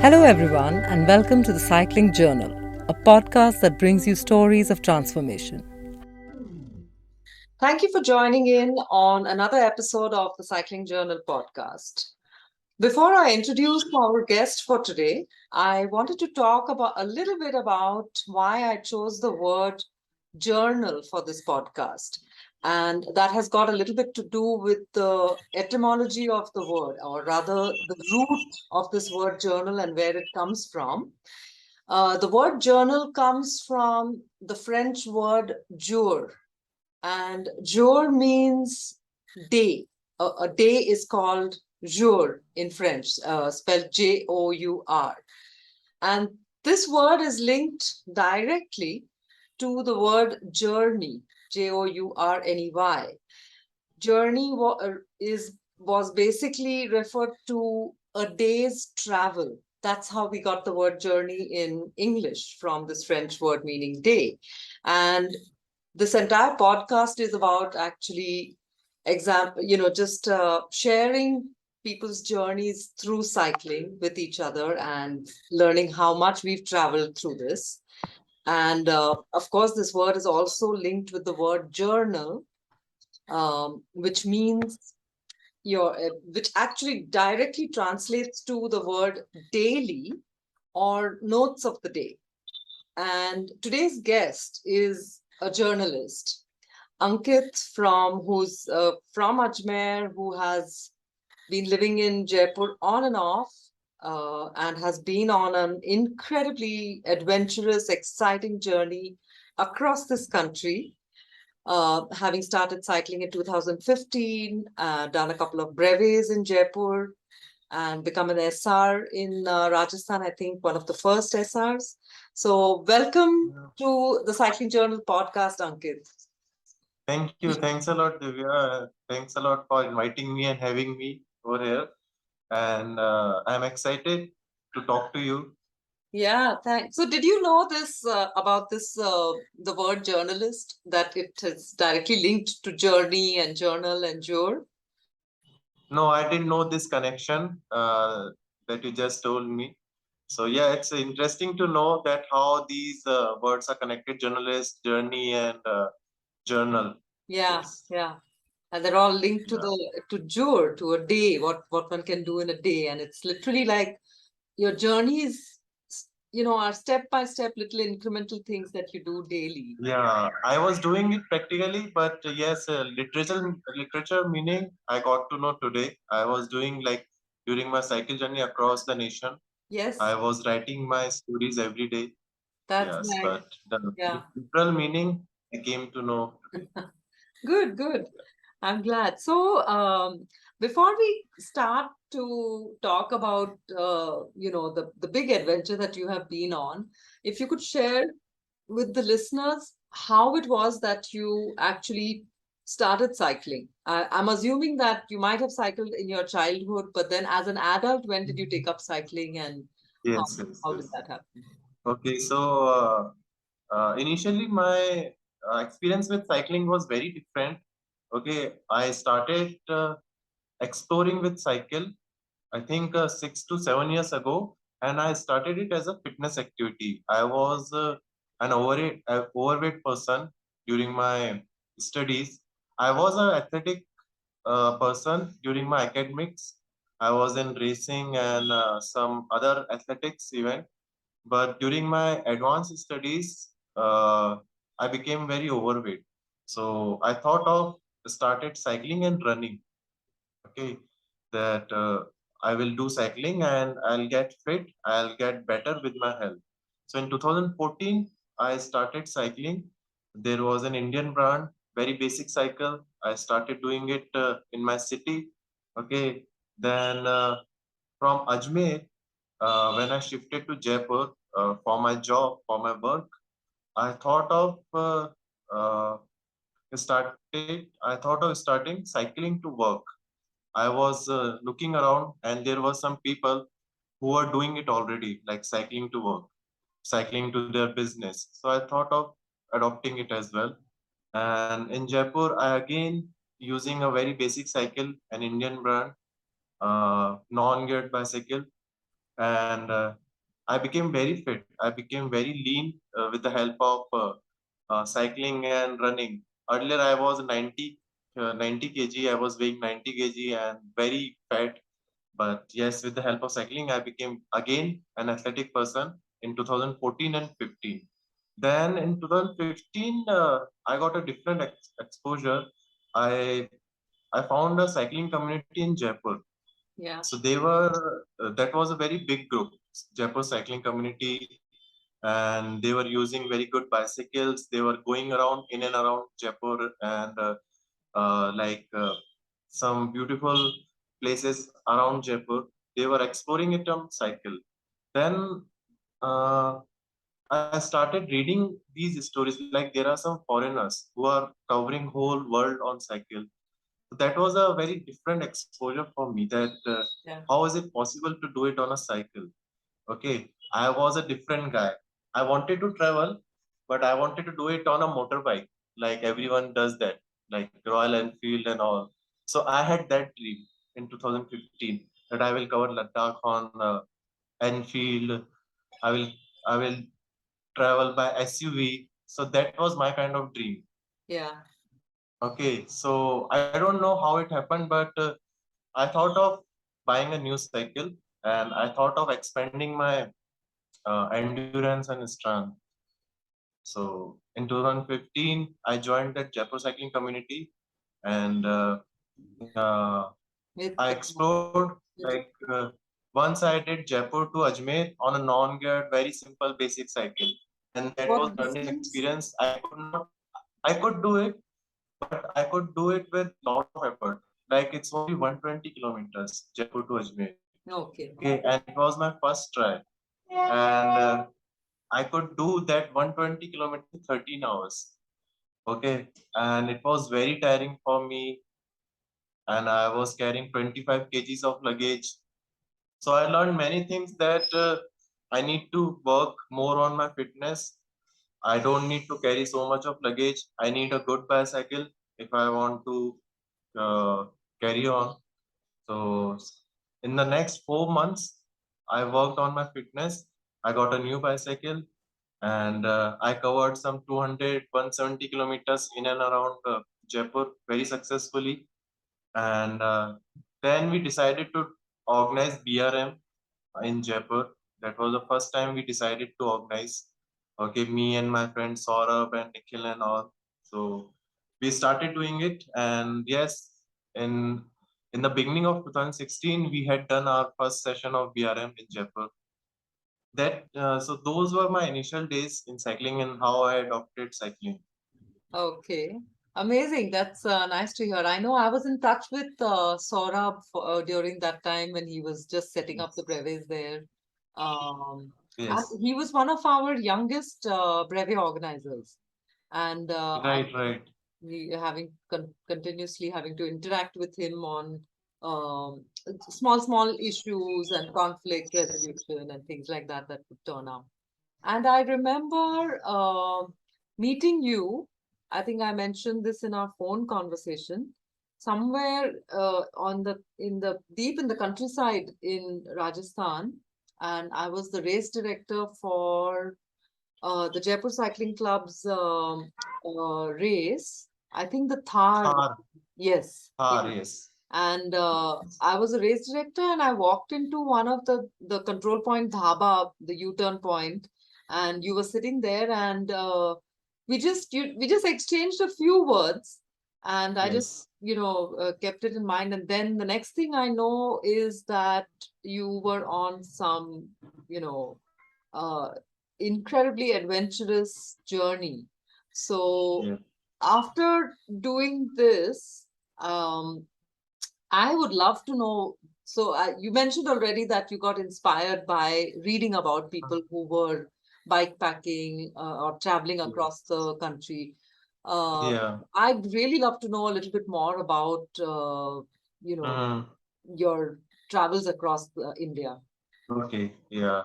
Hello, everyone, and welcome to the Cycling Journal, a podcast that brings you stories of transformation. Thank you for joining in on another episode of the Cycling Journal podcast. Before I introduce our guest for today, I wanted to talk about a little bit about why I chose the word journal for this podcast. And that has got a little bit to do with the etymology of the word, or rather, the root of this word journal and where it comes from. The word journal comes from the French word jour, and jour means day. A day is called jour in French, spelled Jour. And this word is linked directly to the word journey, Journey. Journey was basically referred to a day's travel. That's how we got the word journey in English, from this French word meaning day. And this entire podcast is about actually just sharing people's journeys through cycling with each other and learning how much we've traveled through this. And of course, this word is also linked with the word journal, which means which actually directly translates to the word daily or notes of the day. And today's guest is a journalist, Ankit, who's from Ajmer, who has been living in Jaipur on and off, and has been on an incredibly adventurous, exciting journey across this country. Having started cycling in 2015, done a couple of brevets in Jaipur, and become an SR in Rajasthan, I think one of the first SRs. So welcome to the Cycling Journal podcast, Ankit. Thank you. Thanks a lot, Divya. Thanks a lot for inviting me and having me over here. And I'm excited to talk to you. Yeah, thanks. So did you know this about this the word journalist, that it is directly linked to journey and journal and jour? No, I didn't know this connection that you just told me. So yeah, it's interesting to know that how these words are connected: journalist, journey, and journal. Yeah, Yes. yeah. And they're all linked to Yeah. to jour, to a day, what one can do in a day. And it's literally like your journeys, are step by step little incremental things that you do daily. Yeah, I was doing it practically, but yes, literature meaning I got to know today. I was doing like during my cycle journey across the nation. Yes, I was writing my stories every day. that's Yes, nice. but the Yeah. literal meaning I came to know today. Good, good. I'm glad. So, before we start to talk about, the big adventure that you have been on, if you could share with the listeners how it was that you actually started cycling. I'm assuming that you might have cycled in your childhood, but then as an adult, when did you take up cycling, and how, Yes, yes, how did yes. that happen? Okay, so initially my experience with cycling was very different. Okay, I started exploring with cycle I think 6 to 7 years ago, and I started it as a fitness activity. I was overweight person during my studies. I was an athletic person during my academics. I was in racing and some other athletics event. But during my advanced studies, I became very overweight. So I thought of started cycling and running. Okay, that I will do cycling and I'll get fit, I'll get better with my health. So in 2014, I started cycling. There was an Indian brand, very basic cycle. I started doing it in my city. Okay, then from Ajmer, when I shifted to Jaipur for my job, for my work, I thought of I thought of starting cycling to work. I was looking around and there were some people who were doing it already, like cycling to work, cycling to their business. So I thought of adopting it as well. And in Jaipur, I again using a very basic cycle, an Indian brand, non-geared bicycle. and I became very fit. I became very lean with the help of cycling and running. Earlier, I was 90 kg. I was weighing 90 kg and very fat. But yes, with the help of cycling, I became again an athletic person in 2014 and 15. Then in 2015, I got a different exposure. I I found a cycling community in Jaipur. Yeah. So they were that was a very big group, Jaipur cycling community, and they were using very good bicycles. They were going around in and around Jaipur and like some beautiful places around Jaipur. They were exploring it on cycle. Then uh, I started reading these stories. Like there are some foreigners who are covering whole world on cycle. That was a very different exposure for me. That Yeah. how is it possible to do it on a cycle? Okay, I was a different guy. I wanted to travel, but I wanted to do it on a motorbike, like everyone does that, like Royal Enfield and all. So I had that dream in 2015 that I will cover Ladakh on Enfield. I will I will travel by SUV. So that was my kind of dream. Yeah. Okay, so I don't know how it happened, but I thought of buying a new cycle and I thought of expanding my endurance and strength. So in 2015, I joined the Jaipur cycling community and With I explored like once I did Jaipur to Ajmer on a non-geared, very simple, basic cycle, and that was what a learning distance? experience. I could do it, but I could do it with lot of effort. Like it's only 120 kilometers, Jaipur to Ajmer. Okay. Okay, and it was my first try, and I could do that 120 kilometers in 13 hours. Okay, and it was very tiring for me, and I was carrying 25 kgs of luggage. So I learned many things that I need to work more on my fitness. I don't need to carry so much of luggage. I need a good bicycle if I want to uh, carry on. So in the next 4 months, I worked on my fitness. I got a new bicycle and I covered some 200, 170 kilometers in and around Jaipur very successfully. And then we decided to organize BRM in Jaipur. That was the first time we decided to organize. Okay, me and my friend Saurabh and Nikhil and all. So we started doing it, and yes, in in the beginning of 2016, we had done our first session of BRM in Jaipur. That so those were my initial days in cycling and how I adopted cycling. Okay. Amazing. That's nice to hear. I know I was in touch with Saurabh during that time when he was just setting up the Yes. brevets there. Um, and Yes. he was one of our youngest brevet organizers. And I Right. Right. we having continuously having to interact with him on um, small issues and conflict resolution and things like that that would turn up. And I remember meeting you. I think I mentioned this in our phone conversation. Somewhere on the in the deep in the countryside in Rajasthan, and I was the race director for the Jaipur Cycling Club's race. I think the Thar. Thar. Yes, Thar. yeah. Yes. And I was a race director, and I walked into one of the control point dhaba, the U-turn point, and you were sitting there, and we just exchanged a few words, and I just Yes. kept it in mind. And then the next thing I know is that you were on some you know uh, incredibly adventurous journey. So Yes. after doing this, um, I would love to know. So you mentioned already that you got inspired by reading about people who were bike packing or traveling across the country. Uh, Yeah. I'd really love to know a little bit more about, you know, Mhm. your travels across India. Okay, yeah.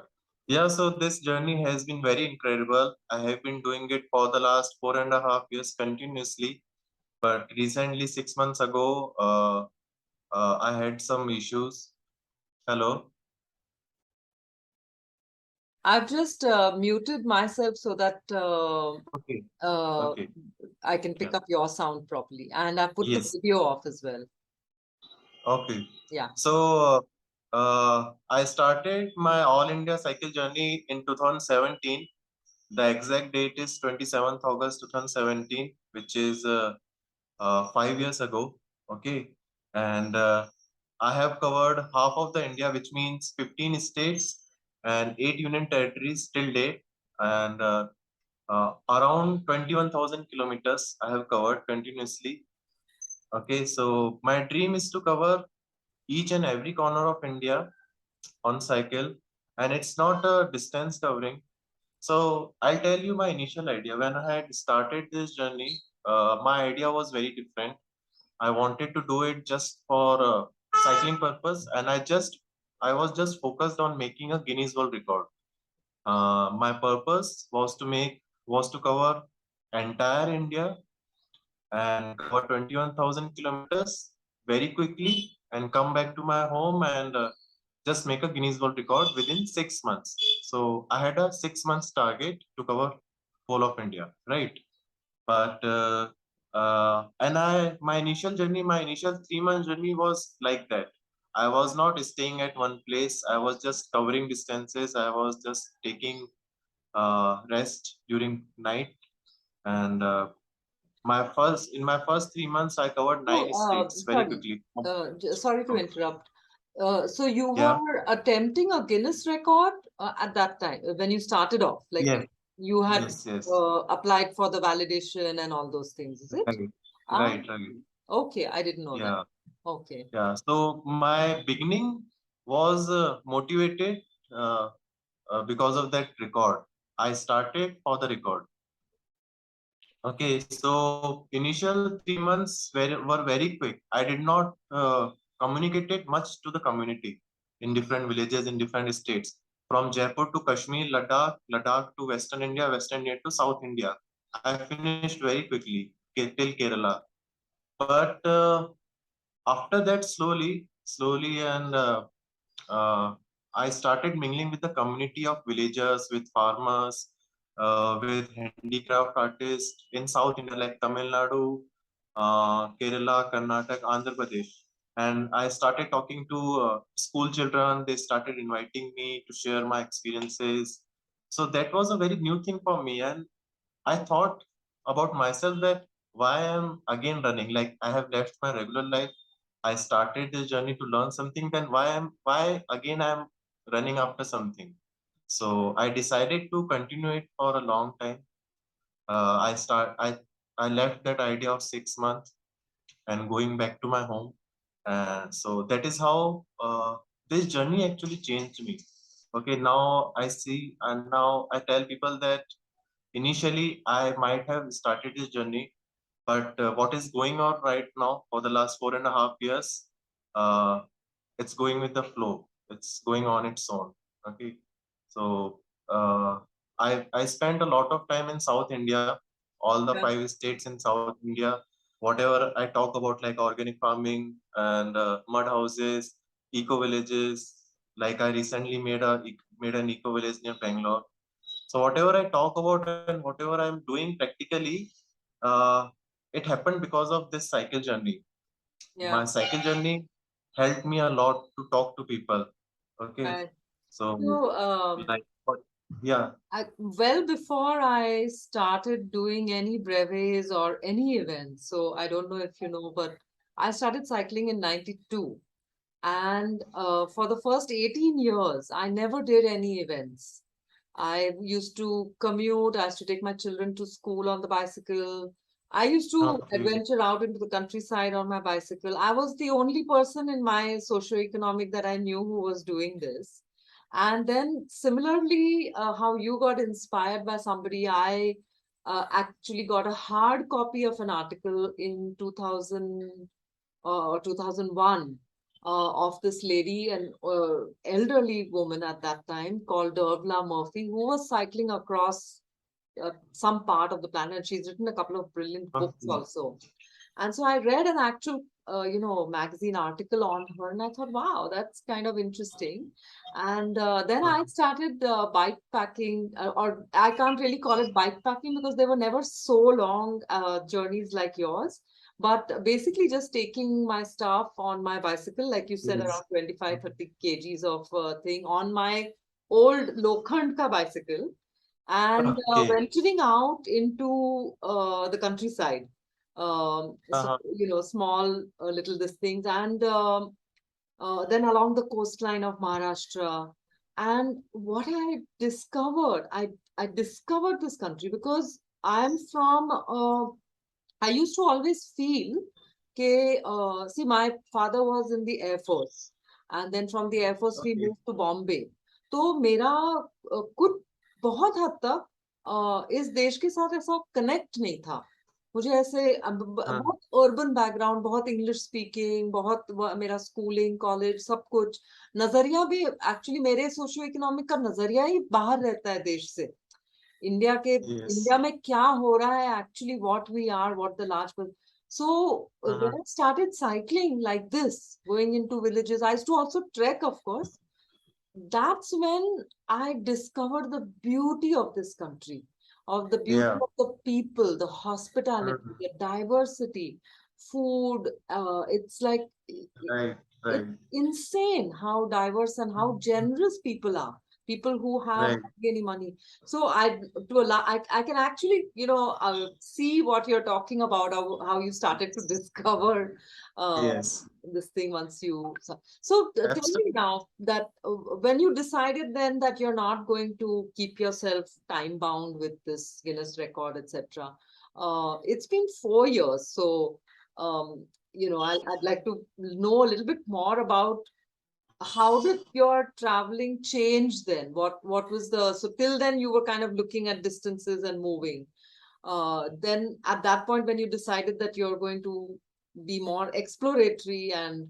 Yeah, so this journey has been very incredible. I have been doing it for the last 4.5 years continuously. But recently, 6 months ago, I had some issues. Hello? I've just muted myself so that Okay, uh, okay, I can yeah, pick up your sound properly. And I put the yes, video off as well. okay. Yeah. So, I started my All India cycle journey in 2017. The exact date is 27th August 2017, which is 5 years ago. Okay, and I have covered half of the India, which means 15 states and 8 union territories till date, and around 21,000 kilometers I have covered continuously. Okay, so my dream is to cover each and every corner of India on cycle, and it's not a distance covering. So I'll tell you my initial idea. When I had started this journey, my idea was very different. I wanted to do it just for cycling purpose, and I was just focused on making a Guinness World Record. My purpose was to cover entire India and cover 21,000 kilometers very quickly and come back to my home and just make a Guinness World Record within 6 months. So I had a 6 months target to cover whole of India, right? But and my initial journey, my initial 3 month journey was like that. I was not staying at one place. I was just covering distances. I was just taking rest during night, and my first 3 months, I covered So, 9 states very sorry, quickly. sorry to interrupt. So you Yeah. were attempting a Guinness record at that time when you started off, like Yes. you had Yes. Yes. applied for the validation and all those things, is it? Right. Ah, Right. Right. okay, I didn't know that. Yeah. Okay. Yeah. So my beginning was motivated because of that record. I started for the record. Okay, so initial 3 months were very quick. I did not communicated much to the community in different villages in different states, from Jaipur to Kashmir, Ladakh, Ladakh to Western India to South India. I finished very quickly till Kerala. But after that, slowly, and I started mingling with the community of villagers, with farmers, with handicraft artists in South India like Tamil Nadu, Kerala, Karnataka, Andhra Pradesh. And I started talking to school children. They started inviting me to share my experiences. So that was a very new thing for me. And I thought about myself that why I'm again running. Like I have left my regular life. I started this journey to learn something. Then why again I'm running after something. So I decided to continue it for a long time. Uh, I start I left that idea of 6 months and going back to my home. And so that is how this journey actually changed me. Okay, now I see and now I tell people that initially I might have started this journey, but what is going on right now for the last 4.5 years, uh, it's going with the flow. It's going on its own. Okay, so I spent a lot of time in South India, all the Yeah. 5 states in South India. Whatever I talk about, like organic farming and mud houses, eco villages. Like I recently made an eco village near Bangalore. So whatever I talk about and whatever I'm doing practically, uh, it happened because of this cycle journey. My Yeah. cycle journey helped me a lot to talk to people. Okay, Right. so So, like, yeah, well before I started doing any brevets or any events, so I don't know if you know, but I started cycling in 92. And for the first 18 years, I never did any events. I used to commute, I used to take my children to school on the bicycle. I used to okay, adventure out into the countryside on my bicycle. I was the only person in my socioeconomic that I knew who was doing this. And then, similarly, how you got inspired by somebody, I actually got a hard copy of an article in 2000 or 2001 of this lady, an elderly woman at that time called Dervla Murphy, who was cycling across some part of the planet. She's written a couple of brilliant books okay, also. And so I read an actual magazine article on her, and I thought, wow, that's kind of interesting. And then I Mhm. started bike packing, or I can't really call it bike packing because they were never so long journeys like yours. But basically, just taking my stuff on my bicycle, like you said, Yes. around 25, 30 kgs of thing on my old Lokhand ka bicycle, and Okay. venturing out into the countryside. So, Uh-huh. small little these things, and then along the coastline of Maharashtra. And what I discovered this country because I'm from I used to always feel see, my father was in the Air Force, and then from the Air Force we Okay. moved to Bombay. तो मेरा कुछ बहुत हद तक इस देश के साथ ऐसा कनेक्ट नहीं था. मुझे ऐसे Mhm. बहुत अर्बन बैकग्राउंड, बहुत इंग्लिश स्पीकिंग, बहुत मेरा स्कूलिंग, कॉलेज, सब कुछ नजरिया भी एक्चुअली मेरे सोशियो इकोनॉमिक का नजरिया ही बाहर रहता है देश से. Yes. इंडिया में क्या हो रहा है actually, what we are, what the large. So when Mhm. I started cycling like this, going into villages, I used to also trek, of course. That's when I discovered the beauty of this country, of the beauty Yeah. of the people, the hospitality, Mhm. the diversity, food. It's like Right. it's Right. insane how diverse and how Mhm. generous people are. People who have Right. hardly any money. So I can actually see what you're talking about, how you started to discover uh, Yes. this thing once you. So tell me Absolutely. now that when you decided then that you're not going to keep yourself time bound with this Guinness record, etc. It's been 4 years, so um, I'd like to know a little bit more about how did your traveling change then? What was the so till then you were kind of looking at distances and moving. Then at that point when you decided that you're going to be more exploratory and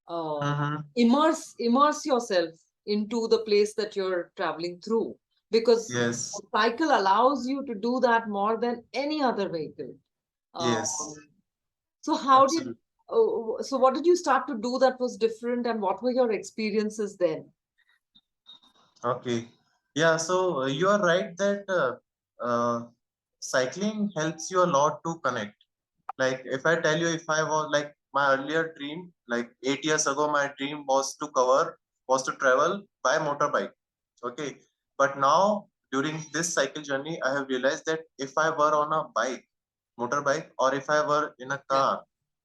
uh, Mhm. immerse yourself into the place that you're traveling through, because a Yes. cycle allows you to do that more than any other vehicle. Yes. Um, so how did Absolutely. so what did you start to do that was different, and what were your experiences then? Okay. Yeah. So you are right that cycling helps you a lot to connect. Like if I tell you, if I was like my earlier dream, like 8 years ago, my dream was to travel by motorbike. Okay. But now during this cycle journey, I have realized that if I were on a motorbike, or if I were in a Yeah, car,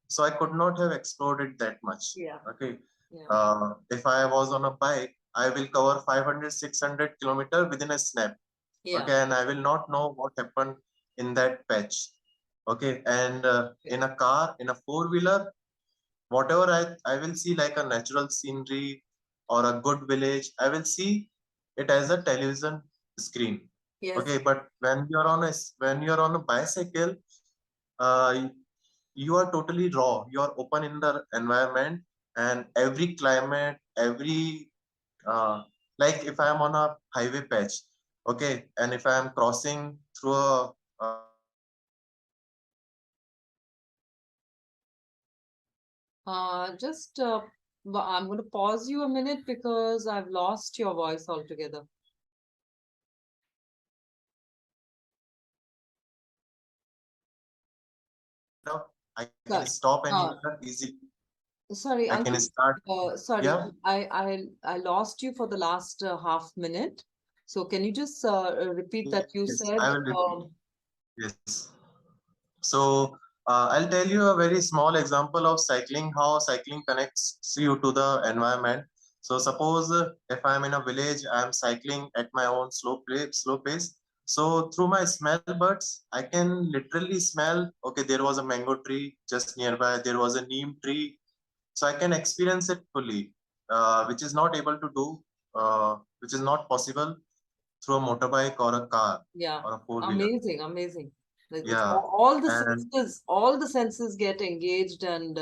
so I could not have explored it that much. yeah, Okay. yeah, If I was on a bike, I will cover 500, 600 kilometer within a snap. yeah, Okay. And I will not know what happened in that patch. Okay. And yeah, in a car, in a four-wheeler, whatever I will see like a natural scenery or a good village, I will see it as a television screen. yes, Okay. But when you're on a bicycle, uh, you are totally raw. You are open in the environment, and every climate, every like if I am on a highway patch, okay, and if I am crossing through just I'm going to pause you a minute because I've lost your voice altogether. I can Sorry. stop Uh, anywhere easily. sorry, I can Ankit. start. Sorry, Yeah. I lost you for the last half minute. So can you just repeat that you Yes, I said? will repeat. Yes. So I'll tell you a very small example of cycling, how cycling connects you to the environment. So suppose if I'm in a village, I'm cycling at my own slow pace. So through my smell buds, I can literally smell, okay, there was a mango tree just nearby, there was a neem tree. So I can experience it fully, which is not able to do, which is not possible through a motorbike or a car Yeah, or a four-wheeler. amazing, amazing. Yeah. And All the senses get engaged and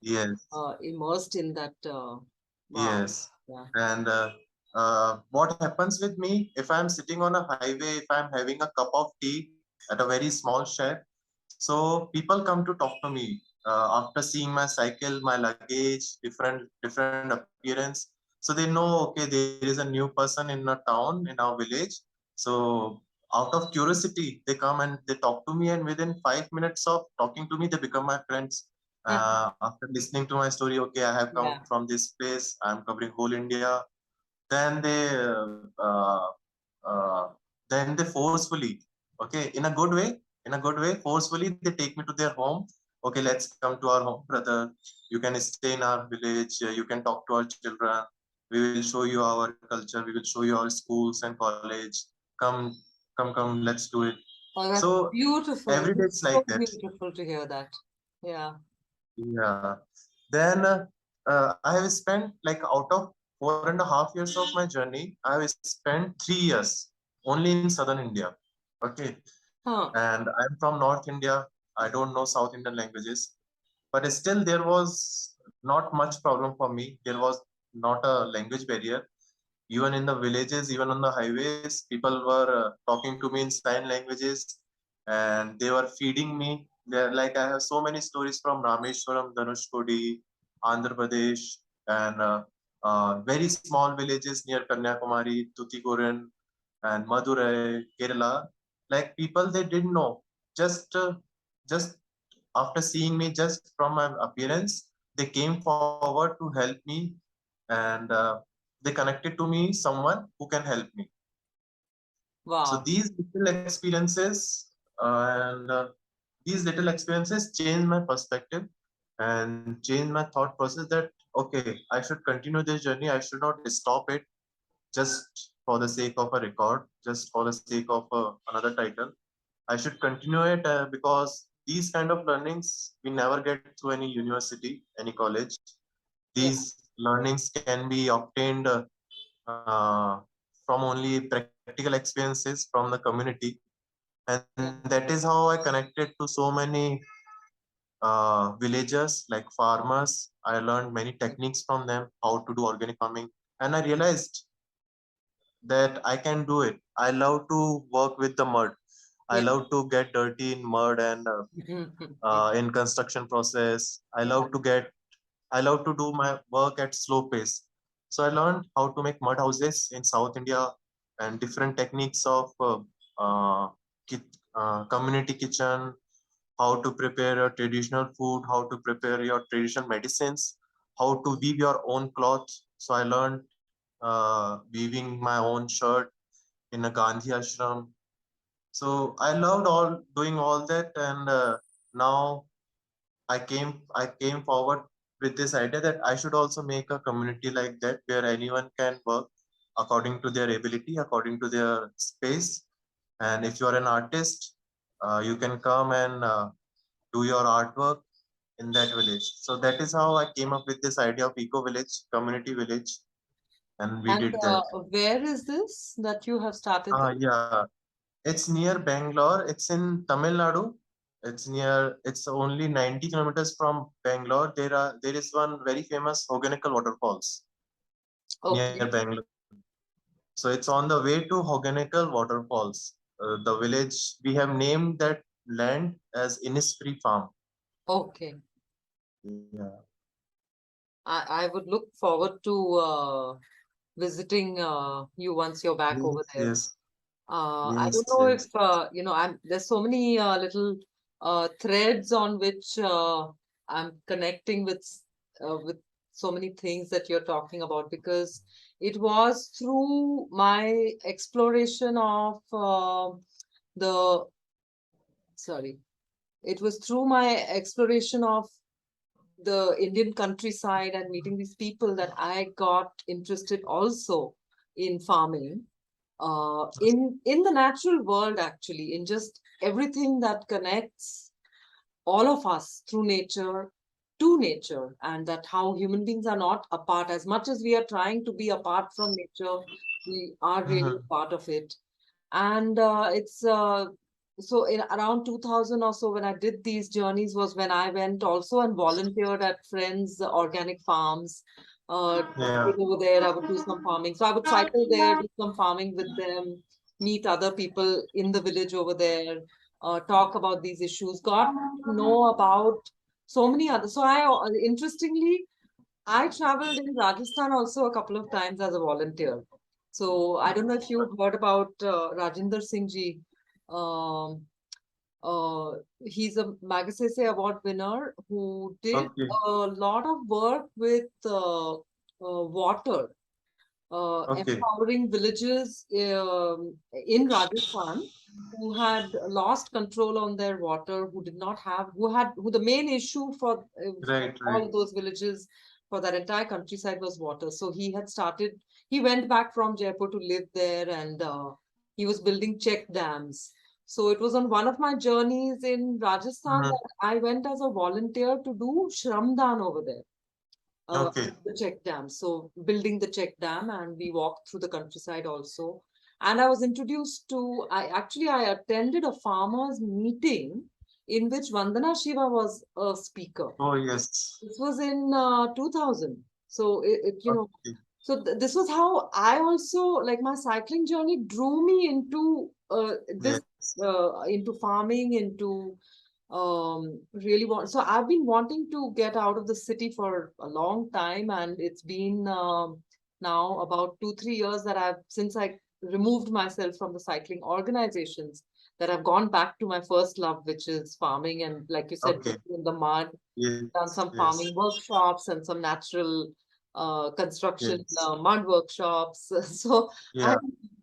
yes. immersed in that. Wow. Yes. Yeah. And what happens with me if I'm sitting on a highway, if I'm having a cup of tea at a very small shack, so people come to talk to me. after seeing my cycle, my luggage, different appearance, so they know, okay, there is a new person in a town, in our village. So out of curiosity, they come and they talk to me, and within 5 minutes of talking to me, they become my friends. After listening to my story, okay, I have come Yeah. from this place, I'm covering whole India. Then uh, then they forcefully, okay, in a good way, forcefully they take me to their home. Okay, let's come to our home, brother. You can stay in our village. You can talk to our children. We will show you our culture. We will show you our schools and college. Come, come. Let's do it. Oh, that's So every beautiful. day it's It's like so that. beautiful to hear that. Yeah. Yeah. Then I have spent like out of 4.5 years of my journey, I have spent 3 years only in southern India. Okay. Huh. And I'm from North India. I don't know South Indian languages, but still there was not much problem for me. There was not a language barrier. Even in the villages, even on the highways, people were talking to me in sign languages, and they were feeding me. They're like, I have so many stories from Rameshwaram, Dhanushkodi, Andhra Pradesh, and very small villages near Kanyakumari, Tuticorin, and Madurai, Kerala. Like people they didn't know. Just after seeing me, just from my appearance, they came forward to help me, and they connected to me someone who can help me. So Wow. these little experiences changed my perspective and changed my thought process that okay, I should continue this journey. I should not stop it just for the sake of a record, just for the sake of another title. I should continue it because these kind of learnings we never get through any university, any college. Yeah. These learnings can be obtained uh, from only practical experiences from the community, and that Yeah. is how I connected to so many villagers like farmers. I learned many techniques from them, how to do organic farming, and I realized that I can do it. I love to work with the mud. I Yeah. love to get dirty in mud and in construction process. I love to do my work at slow pace. So I learned how to make mud houses in South India and different techniques of community kitchen, how to prepare your traditional food, how to prepare your traditional medicines, how to weave your own cloth. So I learned weaving my own shirt in a Gandhi ashram. So I loved all doing all that, and now I came forward with this idea that I should also make a community like that where anyone can work according to their ability, according to their space. And if you are an artist, you can come and do your artwork in that village. So that is how I came up with this idea of eco village, community village, and we And did that. where is this that you have started this? Yeah, it's near Bangalore. It's in Tamil Nadu. It's only 90 kilometers from Bangalore. There is one very famous Hoganical waterfalls near Okay. Bangalore. So it's on the way to Hoganical waterfalls. The village we have named that land as Innisfree Farm. Okay. Yeah. I would look forward to visiting you once you're back over Yes. there. Yes. I don't Yes. know if Yes. there's so many little threads on which I'm connecting with so many things that you're talking about, because it was through my exploration of the sorry, it was through my exploration of the Indian countryside and meeting these people that I got interested also in farming, in the natural world, actually, in just everything that connects all of us through nature to nature, and that how human beings are not apart. As much as we are trying to be apart from nature, we are really Mhm. a part of it. And it's so in around 2000 or so, when I did these journeys, was when I went also and volunteered at friends organic farms. Yeah. Over there I would do some farming, so I would cycle there, do some farming with them, meet other people in the village over there, talk about these issues, got to know about so many other. So I interestingly, I traveled in Rajasthan also a couple of times as a volunteer. So I don't know if you've heard about Rajinder Singh ji. Um, uh, he's a Magsaysay Award winner who did Okay, a lot of work with water, okay, empowering villages in Rajasthan who had lost control on their water, who did not have, who the main issue for right, right. all those villages, for that entire countryside was water. So he had started, he went back from Jaipur to live there and he was building check dams. So it was on one of my journeys in Rajasthan Mhm. that I went as a volunteer to do shramdaan over there, Okay, the check dam. So building the check dam, and we walked through the countryside also. And I was introduced to, I attended a farmers meeting in which Vandana Shiva was a speaker. oh yes, This was in 2000. So okay, so this was how I also, like, my cycling journey drew me into this, yes, into farming, into really want. So I've been wanting to get out of the city for a long time, and it's been now about 2 3 years that I've since I removed myself from the cycling organizations, that I've gone back to my first love, which is farming, and like you said, okay, working in the mud, done yes, some yes, farming workshops and some natural construction yes, mud workshops. So I yeah,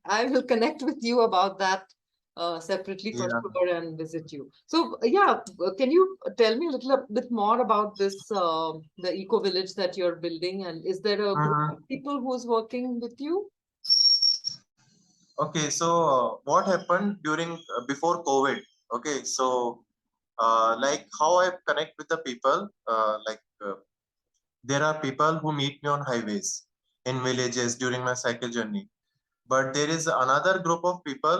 I will connect with you about that separately for yeah. sure and visit you. So yeah, can you tell me a little bit more about this the eco village that you're building, and is there a group Mhm. of people who's working with you? Okay, so what happened during before COVID? Okay, so like how I connect with the people, there are people who meet me on highways, in villages during my cycle journey. But there is another group of people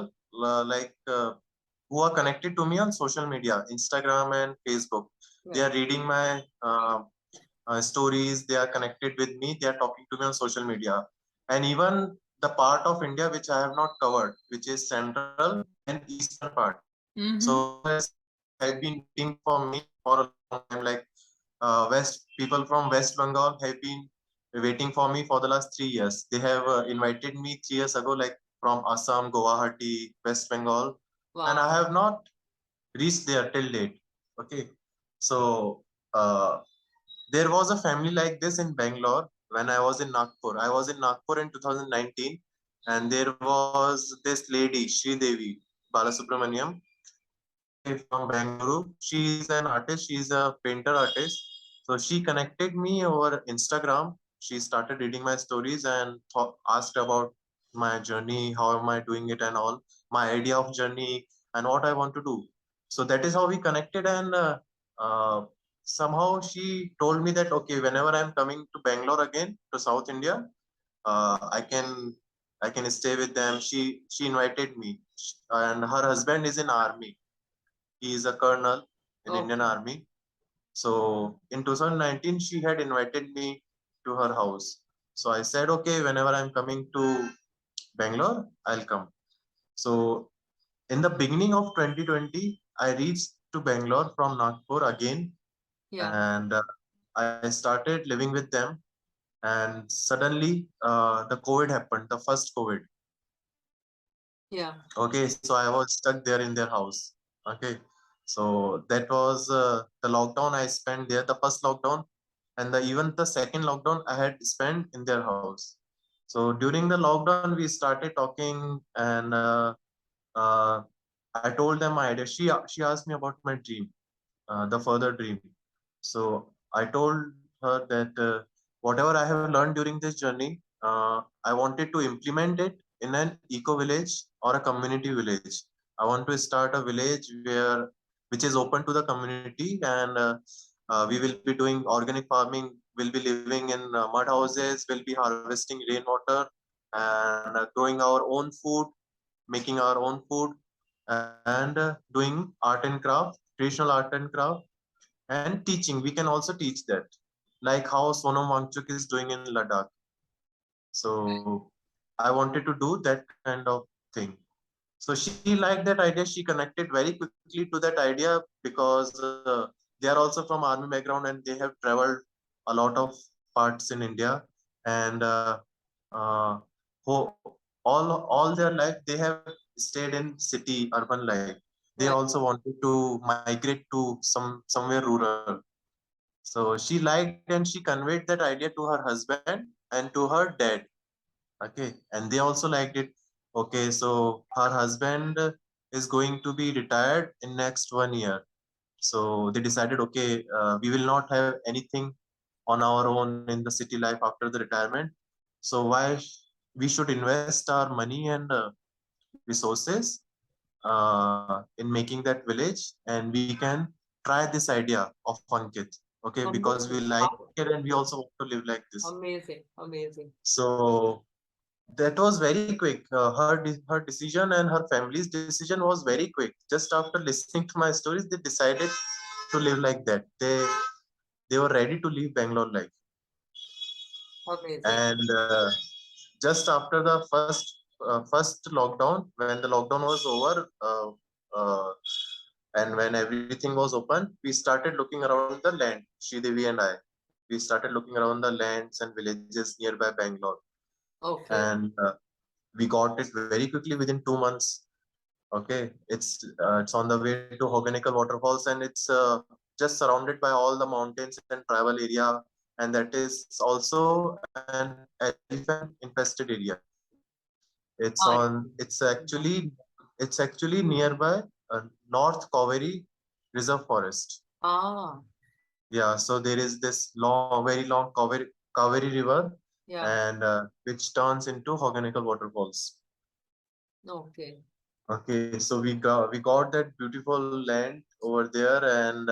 who are connected to me on social media, Instagram and Facebook. They Right. are reading my stories. They are connected with me. They are talking to me on social media, and even the part of India which I have not covered, which is central and eastern part. Mm-hmm. So those have been waiting for me for a long time. Like West people from West Bengal have been waiting for me for the last 3 years. They have invited me 3 years ago, like from Assam, Guwahati, West Bengal, and I Wow. have not reached there till date. Okay, so uh, there was a family like this in Bangalore when I was in Nagpur. I was in Nagpur in 2019, and there was this lady, Sri Devi Balasubramaniam. Okay, from Bangalore. She is an artist. She is a painter artist. So she connected me over Instagram. She started reading my stories and asked about my journey, how am I doing it, and all my idea of journey and what I want to do. So that is how we connected, and uh, somehow she told me that okay, whenever I'm coming to Bangalore again to South India, I can stay with them. She invited me, and her husband is in army. He is a colonel in Indian Okay. Army. So in 2019, she had invited me to her house. So I said, okay, whenever I'm coming to Bangalore, I'll come. So in the beginning of 2020, I reached to Bangalore from Nagpur again, Yeah. and I started living with them. And suddenly, the COVID happened, the first COVID. Yeah. Okay, so I was stuck there in their house. Okay, so that was the lockdown I spent there, the first lockdown, and even the second lockdown I had spent in their house. So during the lockdown, we started talking, and I told them my idea. She asked me about my dream, the further dream. So I told her that whatever I have learned during this journey, I wanted to implement it in an eco village or a community village. I want to start a village which is open to the community, and we will be doing organic farming. We'll be living in mud houses. We'll be harvesting rainwater and growing our own food, making our own food, and doing art and craft, traditional art and craft, and teaching. We can also teach that, like how Sonam Wangchuk is doing in Ladakh. So I wanted to do that kind of thing. So she liked that idea. She connected very quickly to that idea because they are also from army background and they have traveled a lot of parts in India. And uh, all their life they have stayed in city urban life. They Right. also wanted to migrate to somewhere rural. So she liked and she conveyed that idea to her husband and to her dad. Okay, and they also liked it. Okay, so her husband is going to be retired in next 1 year. So they decided, okay, we will not have anything on our own in the city life after the retirement. So we should invest our money and resources in making that village, and we can try this idea of Ankit. Okay, because we like it and we also want to live like this. Amazing, amazing. So that was very quick. Her decision and her family's decision was very quick. Just after listening to my stories, they decided to live like that. They were ready to leave Bangalore life. Amazing. And just after the first lockdown, when the lockdown was over, and when everything was open, we started looking around the land. Devi and I, we started looking around the lands and villages nearby Bangalore, Okay. and we got it very quickly within 2 months. Okay, it's on the way to Organical waterfalls, and it's just surrounded by all the mountains and tribal area, and that is also an elephant infested area. I It's actually nearby North Cauvery Reserve Forest. ah, Yeah, so there is this very long Cauvery River, yeah. and which turns into Organical waterfalls. Okay. Okay, so we got that beautiful land over there, and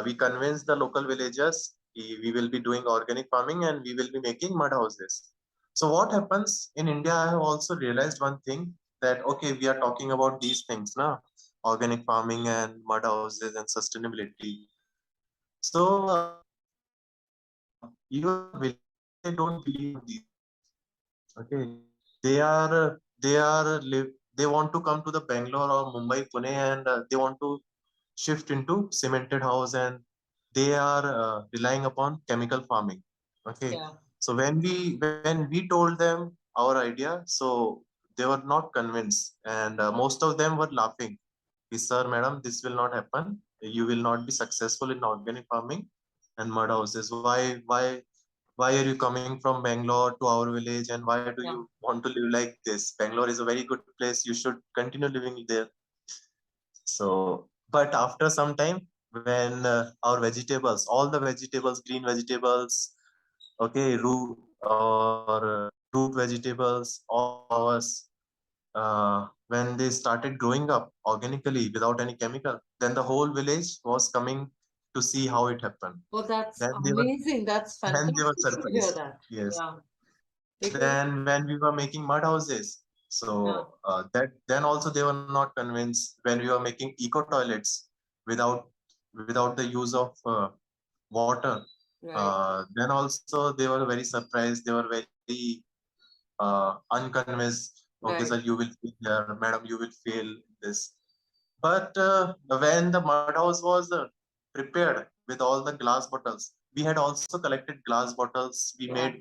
we convinced the local villagers we will be doing organic farming and we will be making mud houses. So what happens in India? I have also realized one thing, that okay, we are talking about these things now, organic farming and mud houses and sustainability. So even the villagers, they don't believe in these things. Okay, they want to come to the Bangalore or Mumbai, Pune, and they want to shift into cemented house, and they are relying upon chemical farming. Okay, Yeah. so when we told them our idea, so they were not convinced, and most of them were laughing. Sir, madam, this will not happen. You will not be successful in organic farming and mud houses. Why are you coming from Bangalore to our village, and why do Yeah. you want to live like this? Bangalore is a very good place. You should continue living there. So, but after some time, when our vegetables, all the vegetables, green vegetables, okay, root vegetables, all flowers, when they started growing up organically without any chemical, then the whole village was coming to see how it happened. Oh, that's Then they were amazing. That's then they were fantastic to hear surprised. that. Yes. Yeah. Because Then when we were making mud houses, yeah, so that then also they were not convinced. When we were making eco toilets without without the use of water, right, then also they were very surprised. They were very unconvinced. Okay, sir, right. you will fail here, madam, you will fail this. But when the mud house was prepared with all the glass bottles, we had also collected glass bottles. We Yeah. made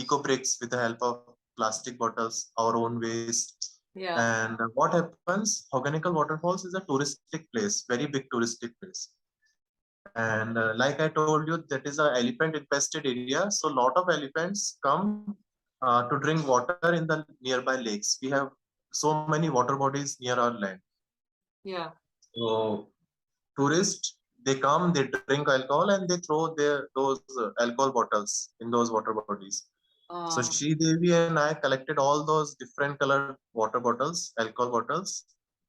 eco bricks with the help of plastic bottles, our own waste. Yeah. And what happens? Organical Waterfalls is a touristic place, very big touristic place. And like I told you, that is a elephant infested area. So a lot of elephants come to drink water in the nearby lakes. We have so many water bodies near our land. Yeah. So tourists, they come, they drink alcohol, and they throw those alcohol bottles in those water bodies. So Uh, Sri Devi and I collected all those different colored water bottles, alcohol bottles,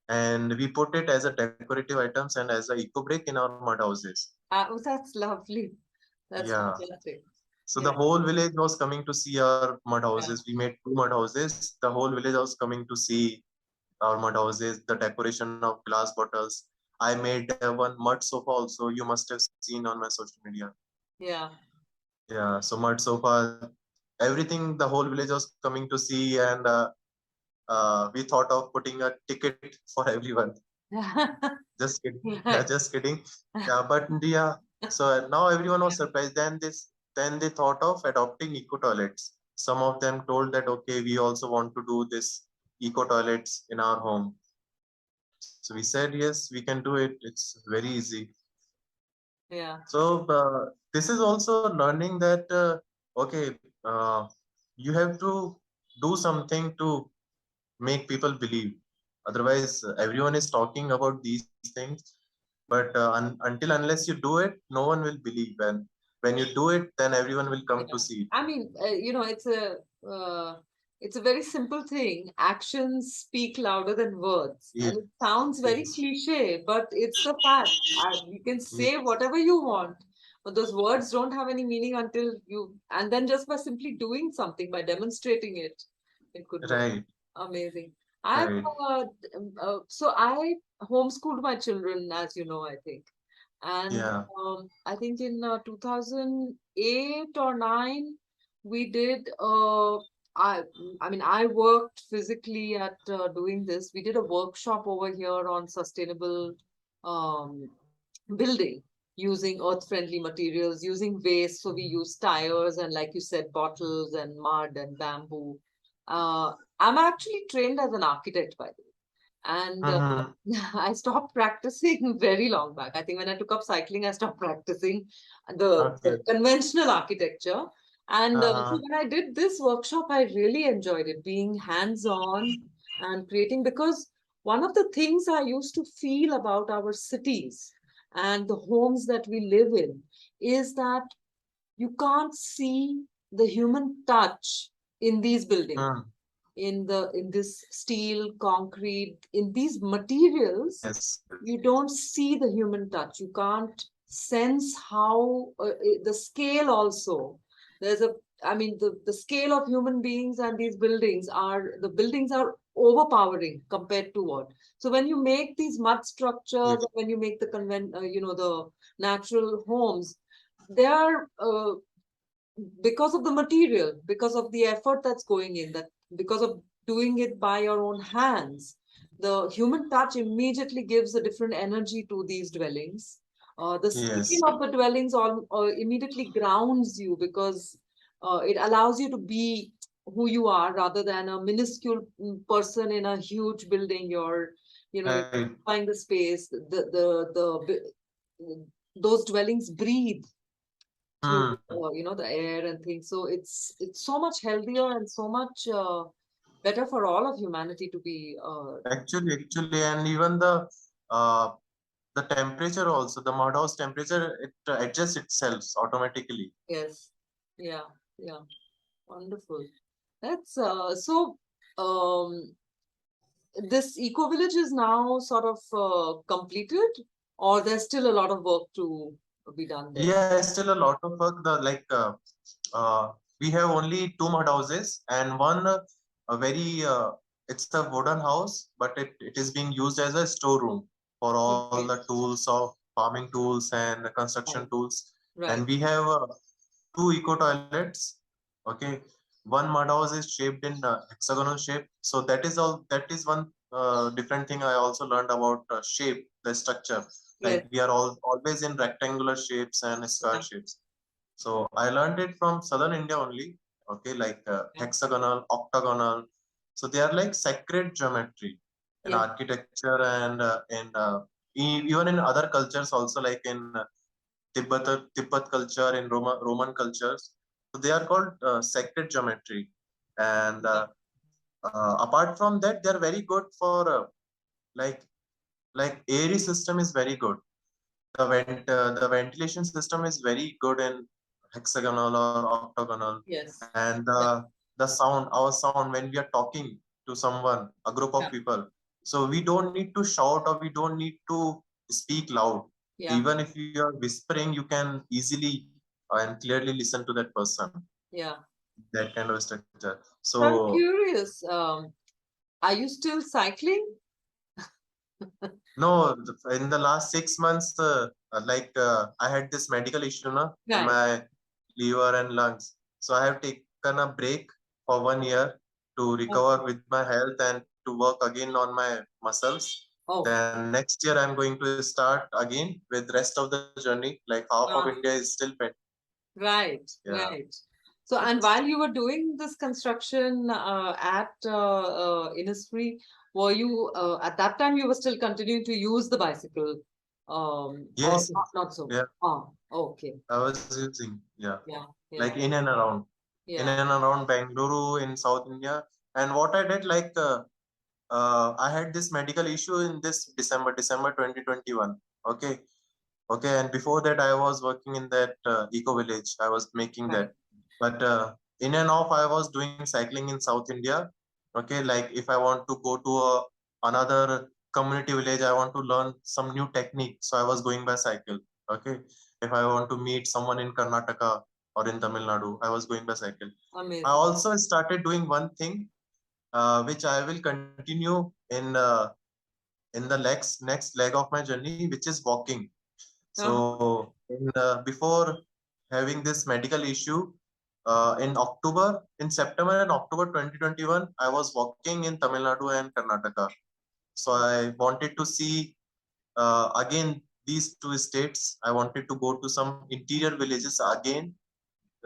and we put it as a decorative items and as a eco brick in our mud houses. oh, that's lovely. That's Yeah. fantastic. So the Yeah. whole village was coming to see our mud Yeah. houses. We made two mud houses. The whole village was coming to see our mud houses, the decoration of glass bottles. I made one mud sofa also. You must have seen on my social media. Yeah. Yeah, so mud sofa, everything the whole village was coming to see, and we thought of putting a ticket for everyone. Just kidding. Yeah, Right. just kidding. Yeah, but yeah. So now everyone was surprised. Then they thought of adopting eco toilets. Some of them told that okay, we also want to do this eco toilets in our home. So we said yes, we can do it. It's very easy. Yeah. So this is also learning that okay, you have to do something to make people believe. Otherwise, everyone is talking about these things, but until unless you do it, no one will believe. And when you do it, then everyone will come to Yeah. see it. I mean, it's a very simple thing. Actions speak louder than words, Yes, and it sounds very yes, cliche, but it's the fact. You can say yes. whatever you want, but those words don't have any meaning until you, and then just by simply doing something, by demonstrating it, it could work. Right, Amazing. I've right. so I homeschooled my children, as you know, I think. And Yeah. I think in 2008 or 9, we did, I mean, I worked physically at doing this. We did a workshop over here on sustainable um, building using earth-friendly materials, using waste. So we use tires and, like you said, bottles and mud and bamboo. I'm actually trained as an architect, by the way. And Mm-hmm. I stopped practicing very long back. I think when I took up cycling, I stopped practicing the Okay. conventional architecture. And so Uh-huh. when I did this workshop, I really enjoyed it, being hands-on and creating, because one of the things I used to feel about our cities and the homes that we live in is that you can't see the human touch in these buildings, Mm. in this steel, concrete, in these materials. Yes, yes. You don't see the human touch. You can't sense how the scale also. There's a, I mean, the scale of human beings and these buildings are, the buildings are overpowering compared to what. So when you make these mud structures, Yes, when you make the the natural homes, they are because of the material, because of the effort that's going in, that because of doing it by your own hands, the human touch immediately gives a different energy to these dwellings. The scale yes, of the dwellings all immediately grounds you, because it allows you to be who you are rather than a minuscule person in a huge building. You're right. occupying the space. Those dwellings breathe through Mm. the air and things, so it's so much healthier and so much better for all of humanity to be Actually, and even uh, the temperature also, the mud house temperature, it adjusts itself automatically. yes, yeah, yeah, wonderful. That's so um this eco village is now sort of completed, or there's still a lot of work to be done there? Yeah, still a lot of work. Uh, we have only two mud houses and one a very it's a wooden house, but it is being used as a storeroom for all the Okay, tools of farming tools and construction right, tools. And right, we have two eco toilets. Okay, one mud house is shaped in hexagonal shape. So that is all. That is one different thing I also learned about shape, the structure. Like yes, we are all always in rectangular shapes and square yeah, shapes. So I learned it from southern India only. Okay, like yeah, hexagonal, octagonal. So they are like sacred geometry in yeah, architecture and even in other cultures also, like in Tibbet culture, in Roman cultures. So they are called sacred geometry. And apart from that, they are very good for like airy system is very good. The ventilation system is very good in hexagonal or octagonal, yes, and yeah, the sound, our sound when we are talking to someone, a group of yeah, people, so we don't need to shout or we don't need to speak loud. yeah, Even if you are whispering, you can easily and clearly listen to that person. yeah. That kind of structure. So I'm So curious, are you still cycling? no, in the last 6 months, I had this medical issue na, in Right. my liver and lungs. So I have taken a break for 1 year to recover Okay. with my health and to work again on my muscles. Oh, Then next year I'm going to start again with rest of the journey. Like half of ah, India is still pending. right, Yeah. right. So, and while you were doing this construction at Innisfree, were you at that time you were still continuing to use the bicycle, or Yes. not so Yeah. much? Ah, okay. I was using. Yeah. Yeah, Like yeah, in and around. In yeah. and around Bangalore in South India. And what I did, like, I had this medical issue in this December 2021. Okay. Okay. And before that, I was working in that eco village. I was making Right. that. But in and off, I was doing cycling in South India. Okay. Like if I want to go to another community village, I want to learn some new technique. So I was going by cycle. Okay. If I want to meet someone in Karnataka or in Tamil Nadu, I was going by cycle. I Amazing. also started doing one thing which I will continue in the next leg of my journey, which is walking. Uh-huh. So before having this medical issue, in September and October 2021, I was walking in Tamil Nadu and Karnataka. So I wanted to see again these two states. I wanted to go to some interior villages again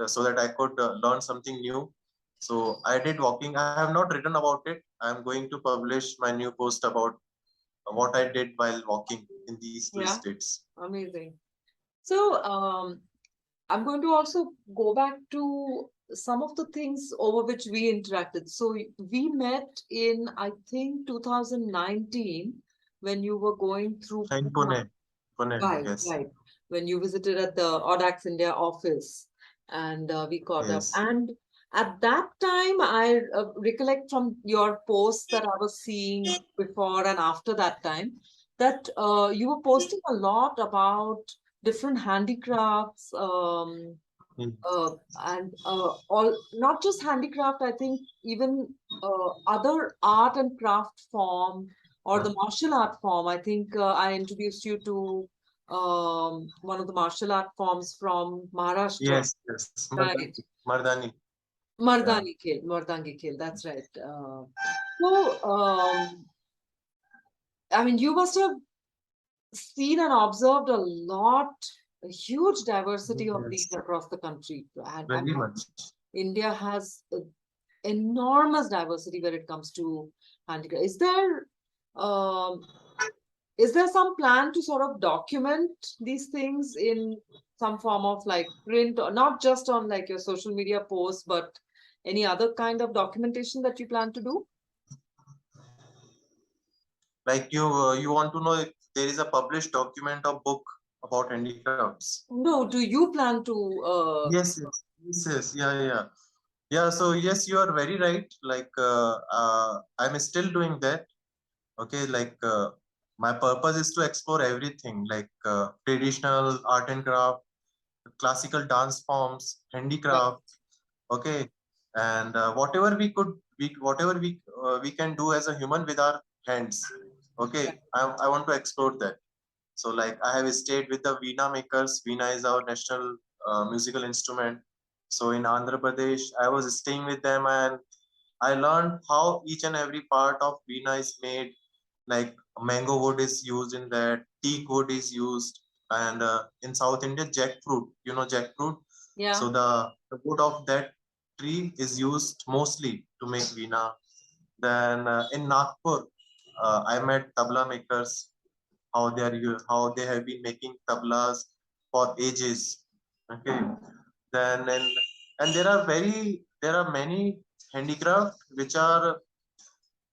so that I could learn something new. So I did walking. I have not written about it. I am going to publish my new post about what I did while walking in these two Yeah, states. amazing. So, I'm going to also go back to some of the things over which we interacted. So we met in, I think, 2019 when you were going through In Pune. Pune, Right, yes, right. When you visited at the Audax India office and we caught up. yes, And at that time, I recollect from your posts that I was seeing before and after that time that you were posting a lot about different handicrafts, mm, and all not just handicraft. I think even other art and craft form or uh, the martial art form. I think I introduced you to one of the martial art forms from Maharashtra, yes, right? Mardani, yeah, Mardangi Khel, that's right. So, I mean, you must have seen and observed a huge diversity of these yes, across the country. And very much. India has enormous diversity when it comes to handicraft. Um, is there some plan to sort of document these things in some form of like print, or not just on like your social media posts, but any other kind of documentation that you plan to do? Like you want to know if there is a published document or book about handicrafts. No, do you plan to Yes, yeah, yeah. Yeah, so yes, you are very right. Like I'm still doing that. Okay, like my purpose is to explore everything, like traditional art and craft, classical dance forms, right, handicraft. Okay, and whatever we can do as a human with our hands. Okay, right, I want to explore that. So like I have stayed with the Veena makers. Veena is our national musical instrument. So in Andhra Pradesh, I was staying with them and I learned how each and every part of Veena is made. Like mango wood is used in that, teak wood is used, and in South India, jackfruit. You know jackfruit. yeah, So the wood of that tree is used mostly to make Veena. Then in Nagpur, I met tabla makers how they have been making tablas for ages. Okay. Then and there are many handicraft which are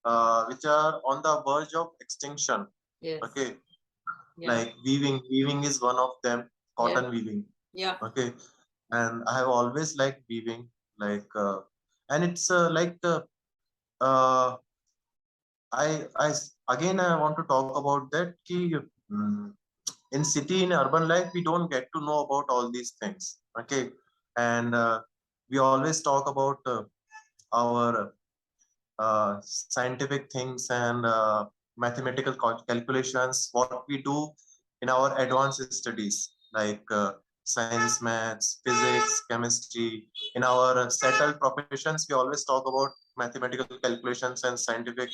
on the verge of extinction. yes, Okay. yeah, Like weaving is one of them, yeah, cotton weaving. yeah, Okay. And I have always liked weaving, like and it's uh, again I want to talk about that. Mm, in city in urban life we don't get to know about all these things. Okay, and we always talk about our scientific things and mathematical calculations what we do in our advanced studies like science, maths, physics, chemistry. In our settled professions we always talk about mathematical calculations and scientific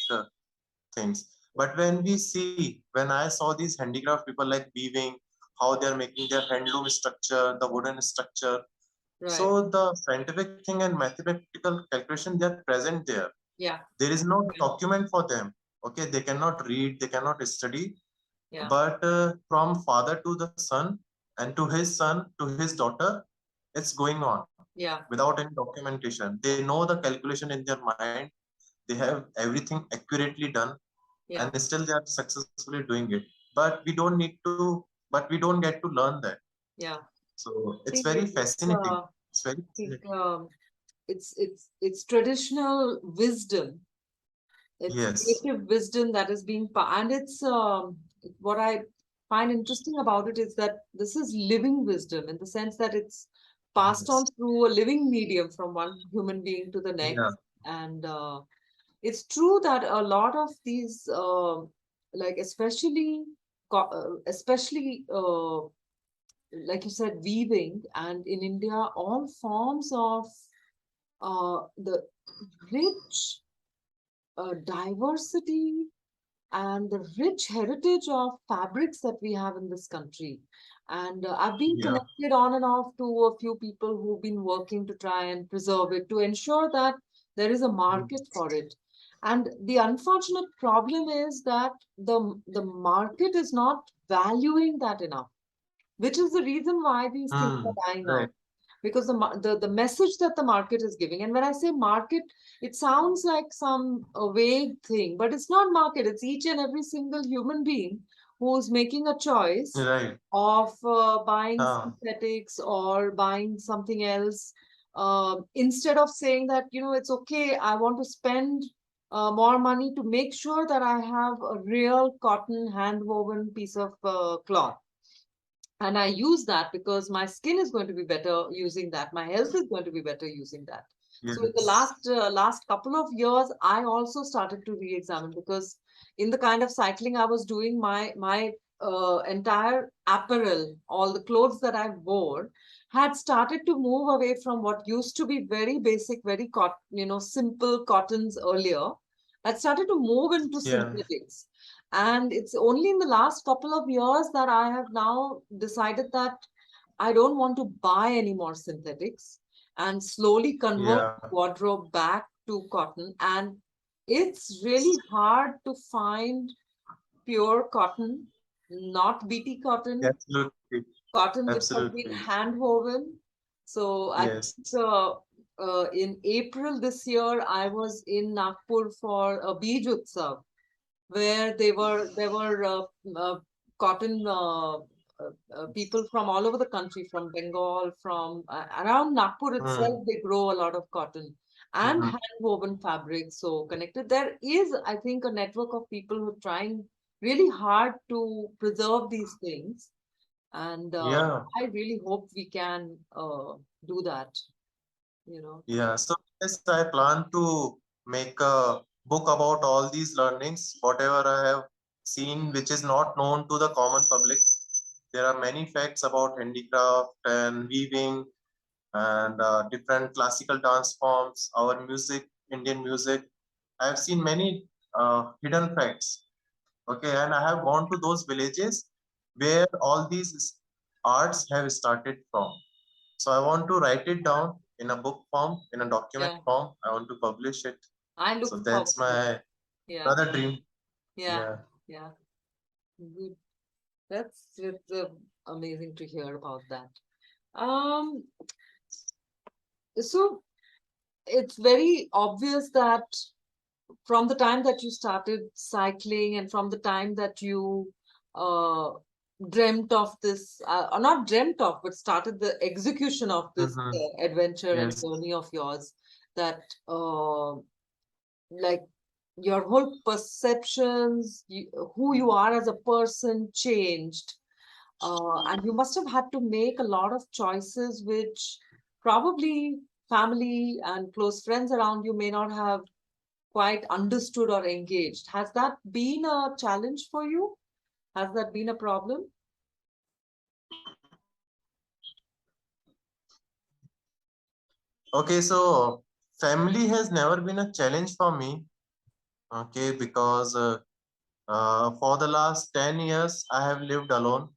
things. But when we see, when I saw these handicraft people like weaving, how they're making their handloom structure, the wooden structure. Right. So the scientific thing and mathematical calculation, they're present there. Yeah. There is no Yeah. document for them. Okay, they cannot read, they cannot study, Yeah. but from father to the son and to his son to his daughter, it's going on Yeah. without any documentation. They know the calculation in their mind, they have everything accurately done, and Yeah. still they are successfully doing it. But we don't need to, but we don't get to learn that. Yeah. So it's See, very it's fascinating. It's very think, fascinating. it's traditional wisdom. It's Yes. native wisdom that is being and it's what I find interesting about it is that this is living wisdom in the sense that it's passed Yes. on through a living medium from one human being to the Yeah. next. And it's true that a lot of these like especially like you said, weaving, and in India, all forms of the rich diversity and the rich heritage of fabrics that we have in this country. And I've been Yeah. connected on and off to a few people who've been working to try and preserve it, to ensure that there is a market for it. And the unfortunate problem is that the market is not valuing that enough, which is the reason why these things are Mm. dying Right. out, because the message that the market is giving, and when I say market, it sounds like some vague thing, but it's not market. It's each and every single human being who's making a choice Right. of buying Ah. synthetics or buying something else, instead of saying that, it's okay, I want to spend more money to make sure that I have a real cotton hand woven piece of cloth, and I use that because my skin is going to be better using that, my health is going to be better using that. So in the Yes. last couple of years, I also started to re-examine, because in the kind of cycling I was doing, my entire apparel, all the clothes that I wore, had started to move away from what used to be very basic, very simple cottons earlier. Had started to move into Yeah. synthetics. And it's only in the last couple of years that I have now decided that I don't want to buy any more synthetics, and slowly convert Yeah. wardrobe back to cotton. And it's really hard to find pure cotton, not BT cotton, Absolutely. cotton which has been Absolutely. hand woven. So I think Yes. in April this year, I was in Nagpur for a Bij Utsav, where there were cotton people from all over the country, from Bengal, from around Nagpur Mm. itself. They grow a lot of cotton and Mhm. hand woven fabrics. So connected, there is, I think, a network of people who are trying really hard to preserve these things, and Yeah. I really hope we can do that. You know. Yeah. So yes, I plan to make a book about all these learnings, whatever I have seen, which is not known to the common public. There are many facts about handicraft and weaving and different classical dance forms, our music, Indian music. I have seen many hidden facts. Okay, and I have gone to those villages where all these arts have started from. So I want to write it down in a book form, in a document Yeah, form. I want to publish it. I look So forward that's to it. my Yeah, another dream. yeah, Yeah. yeah. Good. That's amazing to hear about that. Um, so it's very obvious that from the time that you started cycling, and from the time that you uh, dreamt of this, or not dreamt of, but started the execution of this Mm-hmm. adventure and Yes. journey of yours, that like your whole perceptions, who you are as a person changed. And you must have had to make a lot of choices which probably family and close friends around you may not have quite understood or engaged. Has that been a challenge for you? Has that been a problem? Okay, so family has never been a challenge for me. Okay, because For the last 10 years, I have lived alone.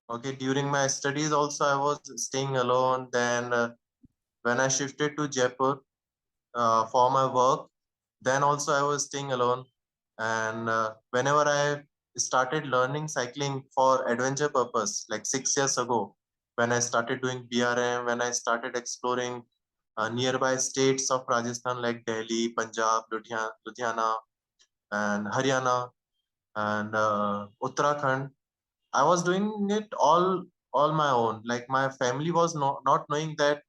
Okay, during my studies also I was staying alone. Then when I shifted to Jaipur for my work, then also I was staying alone. And whenever I started learning cycling for adventure purpose, like 6 years ago, when I started doing BRM, when I started exploring nearby states of Rajasthan like Delhi, Punjab, Ludhiana, and Haryana, and Uttarakhand, I was doing it all my own. Like my family was not knowing that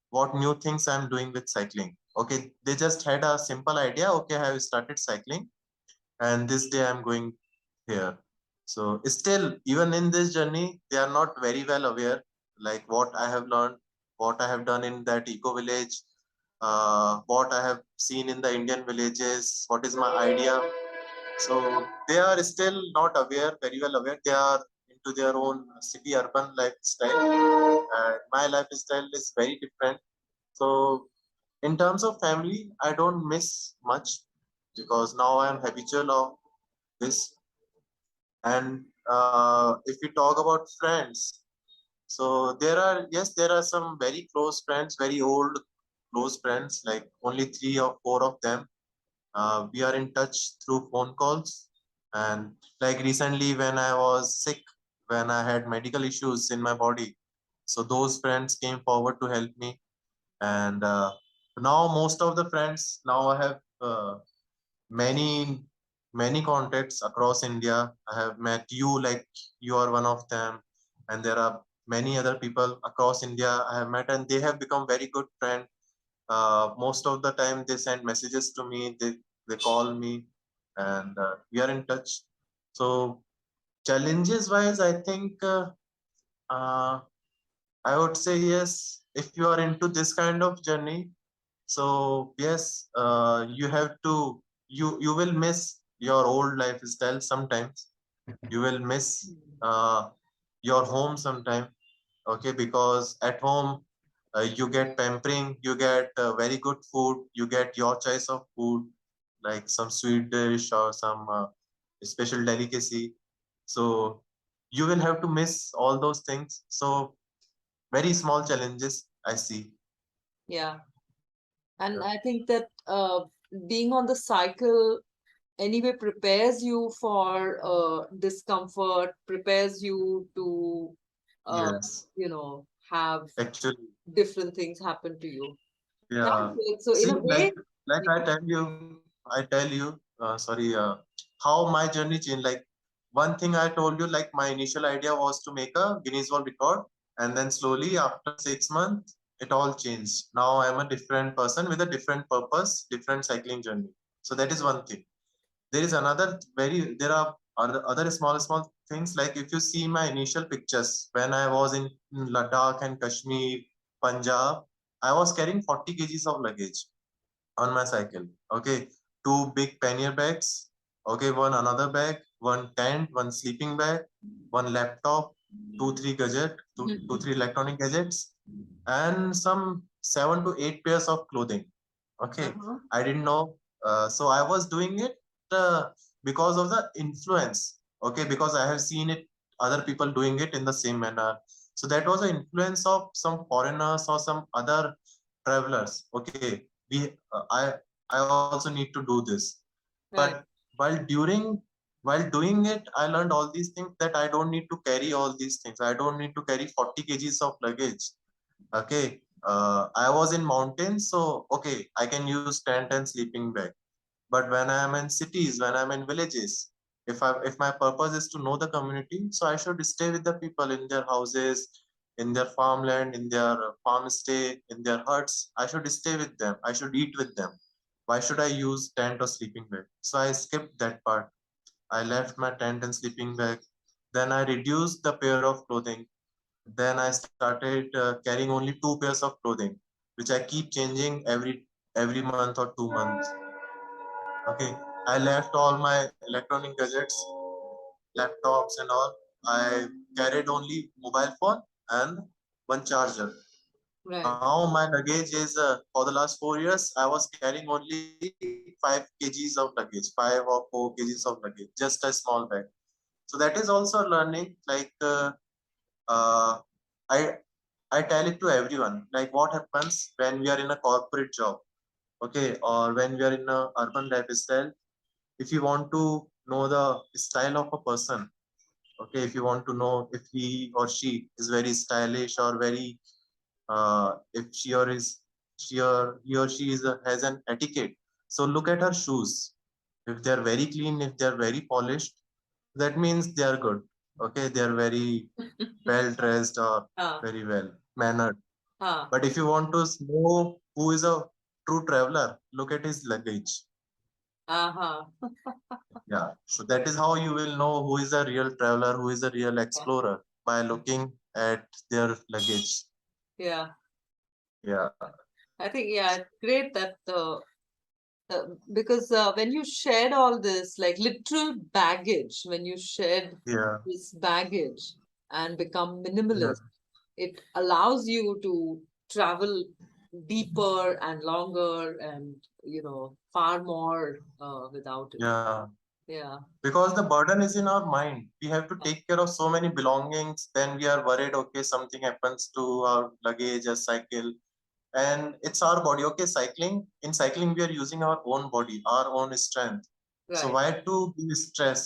what new things I'm doing with cycling. Okay, they just had a simple idea. Okay, I have started cycling, and this day I'm going here. So still, even in this journey, they are not very well aware, like what I have learned, what I have done in that eco village, what I have seen in the Indian villages, what is my idea. So they are still not aware, very well aware. They are into their own city urban lifestyle. And my lifestyle is very different. So in terms of family, I don't miss much because now I am habitual of this. And if we talk about friends, so there are some very close friends, very old close friends, like only 3 or 4 of them. We are in touch through phone calls. And like recently, when I was sick, when I had medical issues in my body, so those friends came forward to help me. And now most of the friends, now I have many many contacts across India. I have met you, like you are one of them, and there are many other people across India I have met, and they have become very good friends. Most of the time they send messages to me, they call me, and we are in touch. So challenges wise, I think uh, I would say yes, if you are into this kind of journey, so yes, you have to, you will miss your old lifestyle sometimes. You will miss uh, your home sometime. Okay, because at home you get pampering, you get very good food, you get your choice of food, like some sweet dish or some special delicacy. So you will have to miss all those things. So very small challenges I see. Yeah. And Yeah. I think that being on the cycle anyway prepares you for discomfort, prepares you to, uh, Yes, have actually. different things happen to you. That's Yeah. great. So in See, a way, like I tell you, how my journey changed. Like one thing I told you, like my initial idea was to make a Guinness World Record, and then slowly after 6 months, it all changed. Now I am a different person with a different purpose, different cycling journey. So that is one thing. There are other small things, like if you see my initial pictures when I was in Ladakh and Kashmir, Punjab, I was carrying 40 kgs of luggage on my cycle. Okay, two big pannier bags. Okay, one another bag, one tent, one sleeping bag, one laptop, two three electronic gadgets, and some 7 to 8 pairs of clothing. Okay, uh-huh. I didn't know. So I was doing it uh, because of the influence. Okay, because I have seen it, other people doing it in the same manner. So that was an influence of some foreigners or some other travelers. Okay, I also need to do this. But Right. while during while doing it, I learned all these things, that I don't need to carry all these things. I don't need to carry 40 kgs of luggage. Okay, I was in mountains, so okay, I can use tent and sleeping bag. But when I am in cities, when I'm in villages, if my purpose is to know the community, so I should stay with the people in their houses, in their farmland, in their farm stay, in their huts. I should stay with them. I should eat with them. Why should I use tent or sleeping bag? So I skipped that part. I left my tent and sleeping bag. Then I reduced the pair of clothing. Then I started carrying only 2 pairs of clothing, which I keep changing every month or 2 months. Okay, I left all my electronic gadgets, laptops and all. I carried only mobile phone and one charger. Right. Now my luggage is for the last 4 years I was carrying only 5 kgs of luggage, 5 or 4 kgs of luggage, just a small bag. So that is also learning. Uh, I I tell it to everyone. Like what happens when we are in a corporate job, okay, or when we are in a urban lifestyle. If you want to know the style of a person, okay, if you want to know if he or she is very stylish or very if he or she has an etiquette. So look at her shoes. If they are very clean, if they are very polished, that means they are good. Okay, they are very well dressed or Ah, very well mannered. ah, But if you want to know who is a true traveler, look at his luggage. uh-huh. Yeah. So that is how you will know who is a real traveler, who is a real Yeah. explorer by looking at their luggage. Yeah. Yeah. I think, yeah, it's great that because when you shared all this, like literal baggage, when you shared Yeah. this baggage and become Yeah. minimalist, it allows you to travel deeper and longer and, far more without it. Yeah. Yeah. Because the burden is in our mind. We have to Yeah. take care of so many belongings. Then we are worried, okay, something happens to our luggage or cycle. And it's our body. Okay, cycling. In cycling, we are using our own body, our own strength. So Right. why to give stress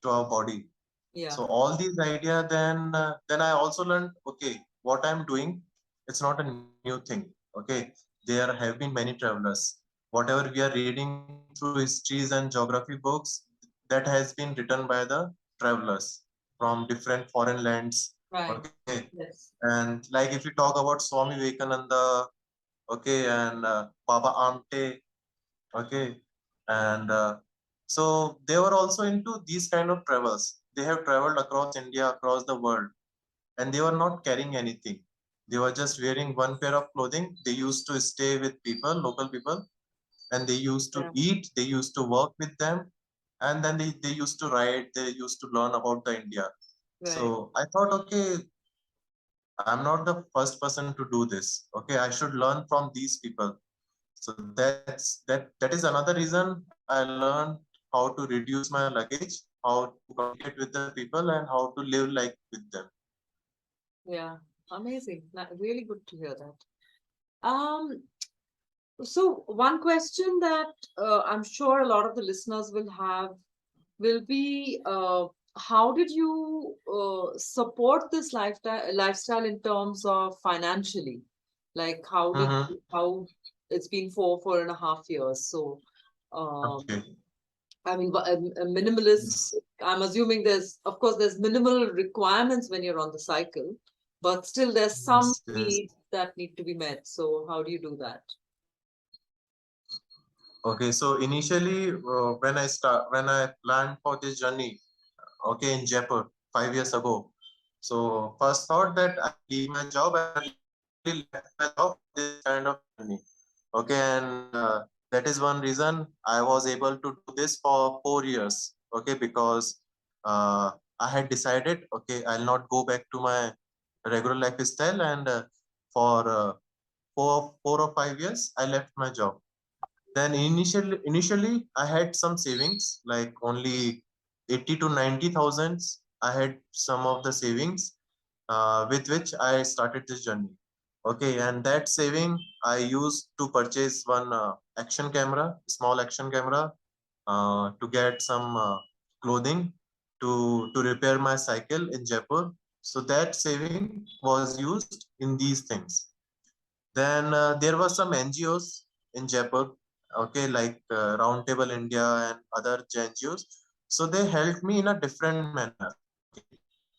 to our body? Yeah. So all these idea, then I also learned, okay, what I'm doing, it's not a new thing. Okay, there have been many travelers. Whatever we are reading through histories and geography books, that has been written by the travelers from different foreign lands. Okay, Right. Yes. and like if you talk about Swami Vivekananda, okay, and Baba Amte, okay, and so they were also into these kind of travels. They have traveled across India, across the world, and they were not carrying anything. They were just wearing one pair of clothing. They used to stay with people, local people, and they used to Yeah. eat. They used to work with them, and then they used to write. They used to learn about the India. Right. So I thought, okay, I'm not the first person to do this. Okay, I should learn from these people. So that is another reason I learned how to reduce my luggage, how to communicate with the people, and how to live like with them. Yeah. Amazing. Really good to hear that. Um, So, one question that I'm sure a lot of the listeners will have will be how did you support this lifestyle in terms of financially? Like, Mm-hmm. how it's been 4.5 years. So, um, Okay. I mean, a minimalist, Yes. I'm assuming of course, there's minimal requirements when you're on the cycle, but still there's some Yes. Yes. needs that need to be met. So, how do you do that? Okay. So initially, when I planned for this journey, okay, in Jaipur 5 years ago. So first thought that I will leave my job, and I literally left my job for this kind of journey. Okay, and that is one reason I was able to do this for 4 years. Okay, because I had decided, okay, I'll not go back to my regular lifestyle, and for 4 or 5 years, I left my job. Then initially I had some savings, like only 80 to 90,000. I had some of the savings with which I started this journey. Okay, and that saving I used to purchase one action camera, small action camera, to get some clothing to repair my cycle in Jaipur. So that saving was used in these things. Then there were some NGOs in Jaipur, okay, like Roundtable India and other NGOs. So they helped me in a different manner. Okay,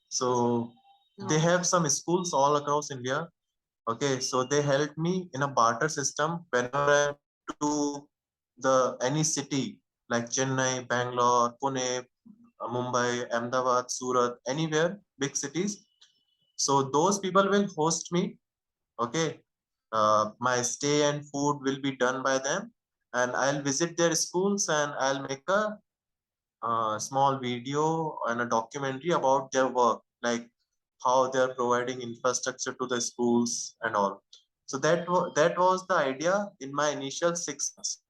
so they No. have some schools all across India. Okay, so they helped me in a barter system whenever I am going to the any city like Chennai, Bangalore, Pune, Mumbai, Ahmedabad, Surat, anywhere, big cities. So those people will host me. Okay, my stay and food will be done by them, and I'll visit their schools and I'll make a small video and a documentary about their work, like how they are providing infrastructure to the schools and all. So that was the idea in my initial 6 months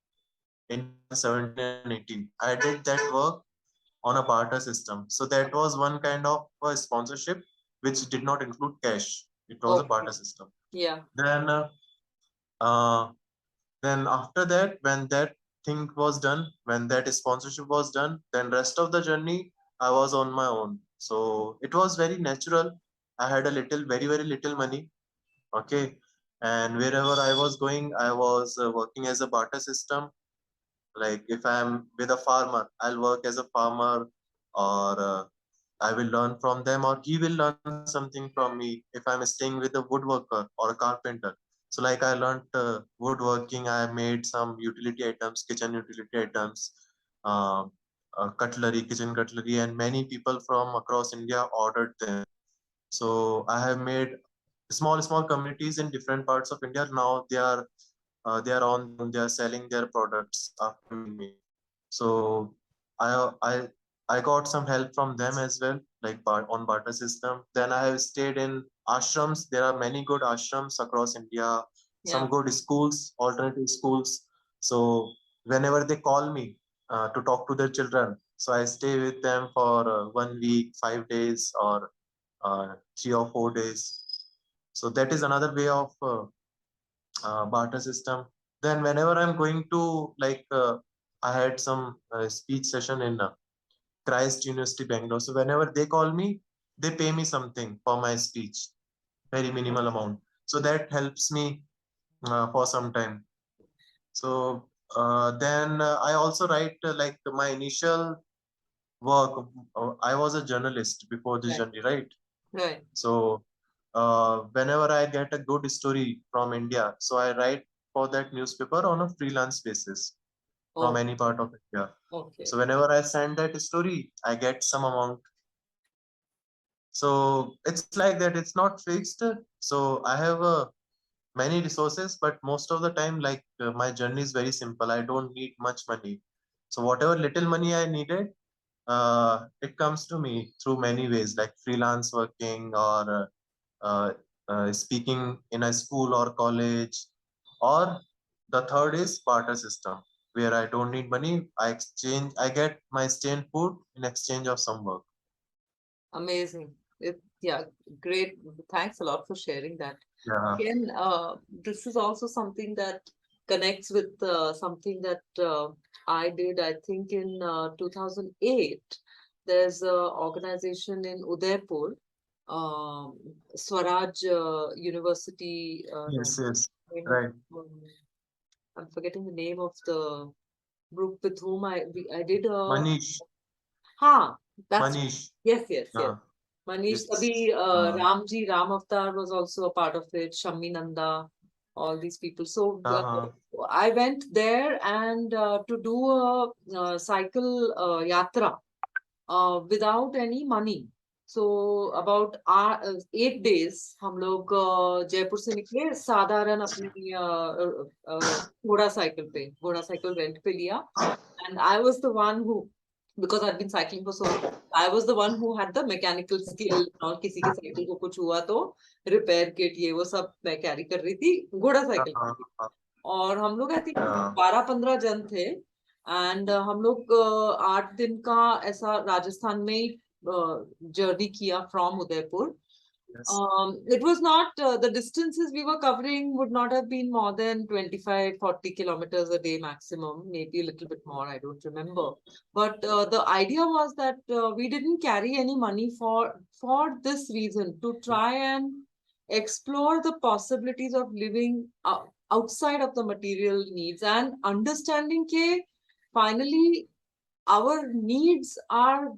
in 2017 and 18. I did that work on a barter system. So that was one kind of sponsorship which did not include cash. It was a Okay. barter system. Yeah. Then uh, then after that, when that thing was done, when that sponsorship was done, then rest of the journey I was on my own. So it was very natural. I had a little, very, very little money. Okay. And wherever I was going, I was working as a barter system. Like if I'm with a farmer, I'll work as a farmer, or I will learn from them, or he will learn something from me if I'm staying with a woodworker or a carpenter. So, like I learned woodworking, I made some utility items, kitchen utility items, uh, cutlery, kitchen cutlery, and many people from across India ordered them. So, I have made small communities in different parts of India. Now they are on their own. They are selling their products after meeting me. So I I I got some help from them as well, like on barter system. Then I have stayed in ashrams. There are many good ashrams across India. Yeah. Some good schools, alternative schools. So whenever they call me to talk to their children, so I stay with them for 1 week, 5 days, or 3 or 4 days. So that is another way of barter system. Then whenever I'm going to I had some speech session in Christ University Bangalore. So whenever they call me, they pay me something for my speech, very minimal amount. So that helps me for some time. So then I also write like my initial work. I was a journalist before this Right. journey, right? Right. So whenever I get a good story from India, so I write for that newspaper on a freelance basis from Oh, any part of India. okay. So whenever I send that story, I get some amount. So it's like that. It's not fixed. So I have many resources, but most of the time, my journey is very simple. I don't need much money. So whatever little money I needed, it comes to me through many ways, like freelance working or speaking in a school or college, or the third is barter system, where I don't need money. I get my stay food in exchange of some work. Amazing. Yeah, great. Thanks a lot for sharing that. Yeah. Again, this is also something that connects with something that I did, I think, in 2008. There's an organization in Udaipur, um, Swaraj University. No, Yes, yes. name of, Right. I'm forgetting the name of the group with whom I did a. Manish. हाँ, that's right. Manish. Yes, yes, yes. Yeah. Manish, It's abhi Ramji, Ram Avatar was also a part of it. Shammi Nanda, all these people. So uh, I went there and to do a cycle yatra without any money. So about 8 days हम लोग जयपुर से निकले साधारण अपनी घोड़ा cycle rent पे लिया and I was the one who, because I'd been cycling for so long, I was the one who had the mechanical skill. और किसी के साइकिल को कुछ हुआ तो रिपेयर किट ये वो सब मैं कैरी कर रही थी घोड़ा साइकिल पे। uh, और हम लोग आई थिंक yeah. 12-15 जन थे एंड हम लोग 8 दिन का ऐसा राजस्थान में ही जर्नी किया from Udaipur. Yes. It was not, the distances we were covering would not have been more than 25-40 kilometers a day maximum, maybe a little bit more, I don't remember. But the idea was that we didn't carry any money for this reason, to try and explore the possibilities of living outside of the material needs and understanding ke finally our needs are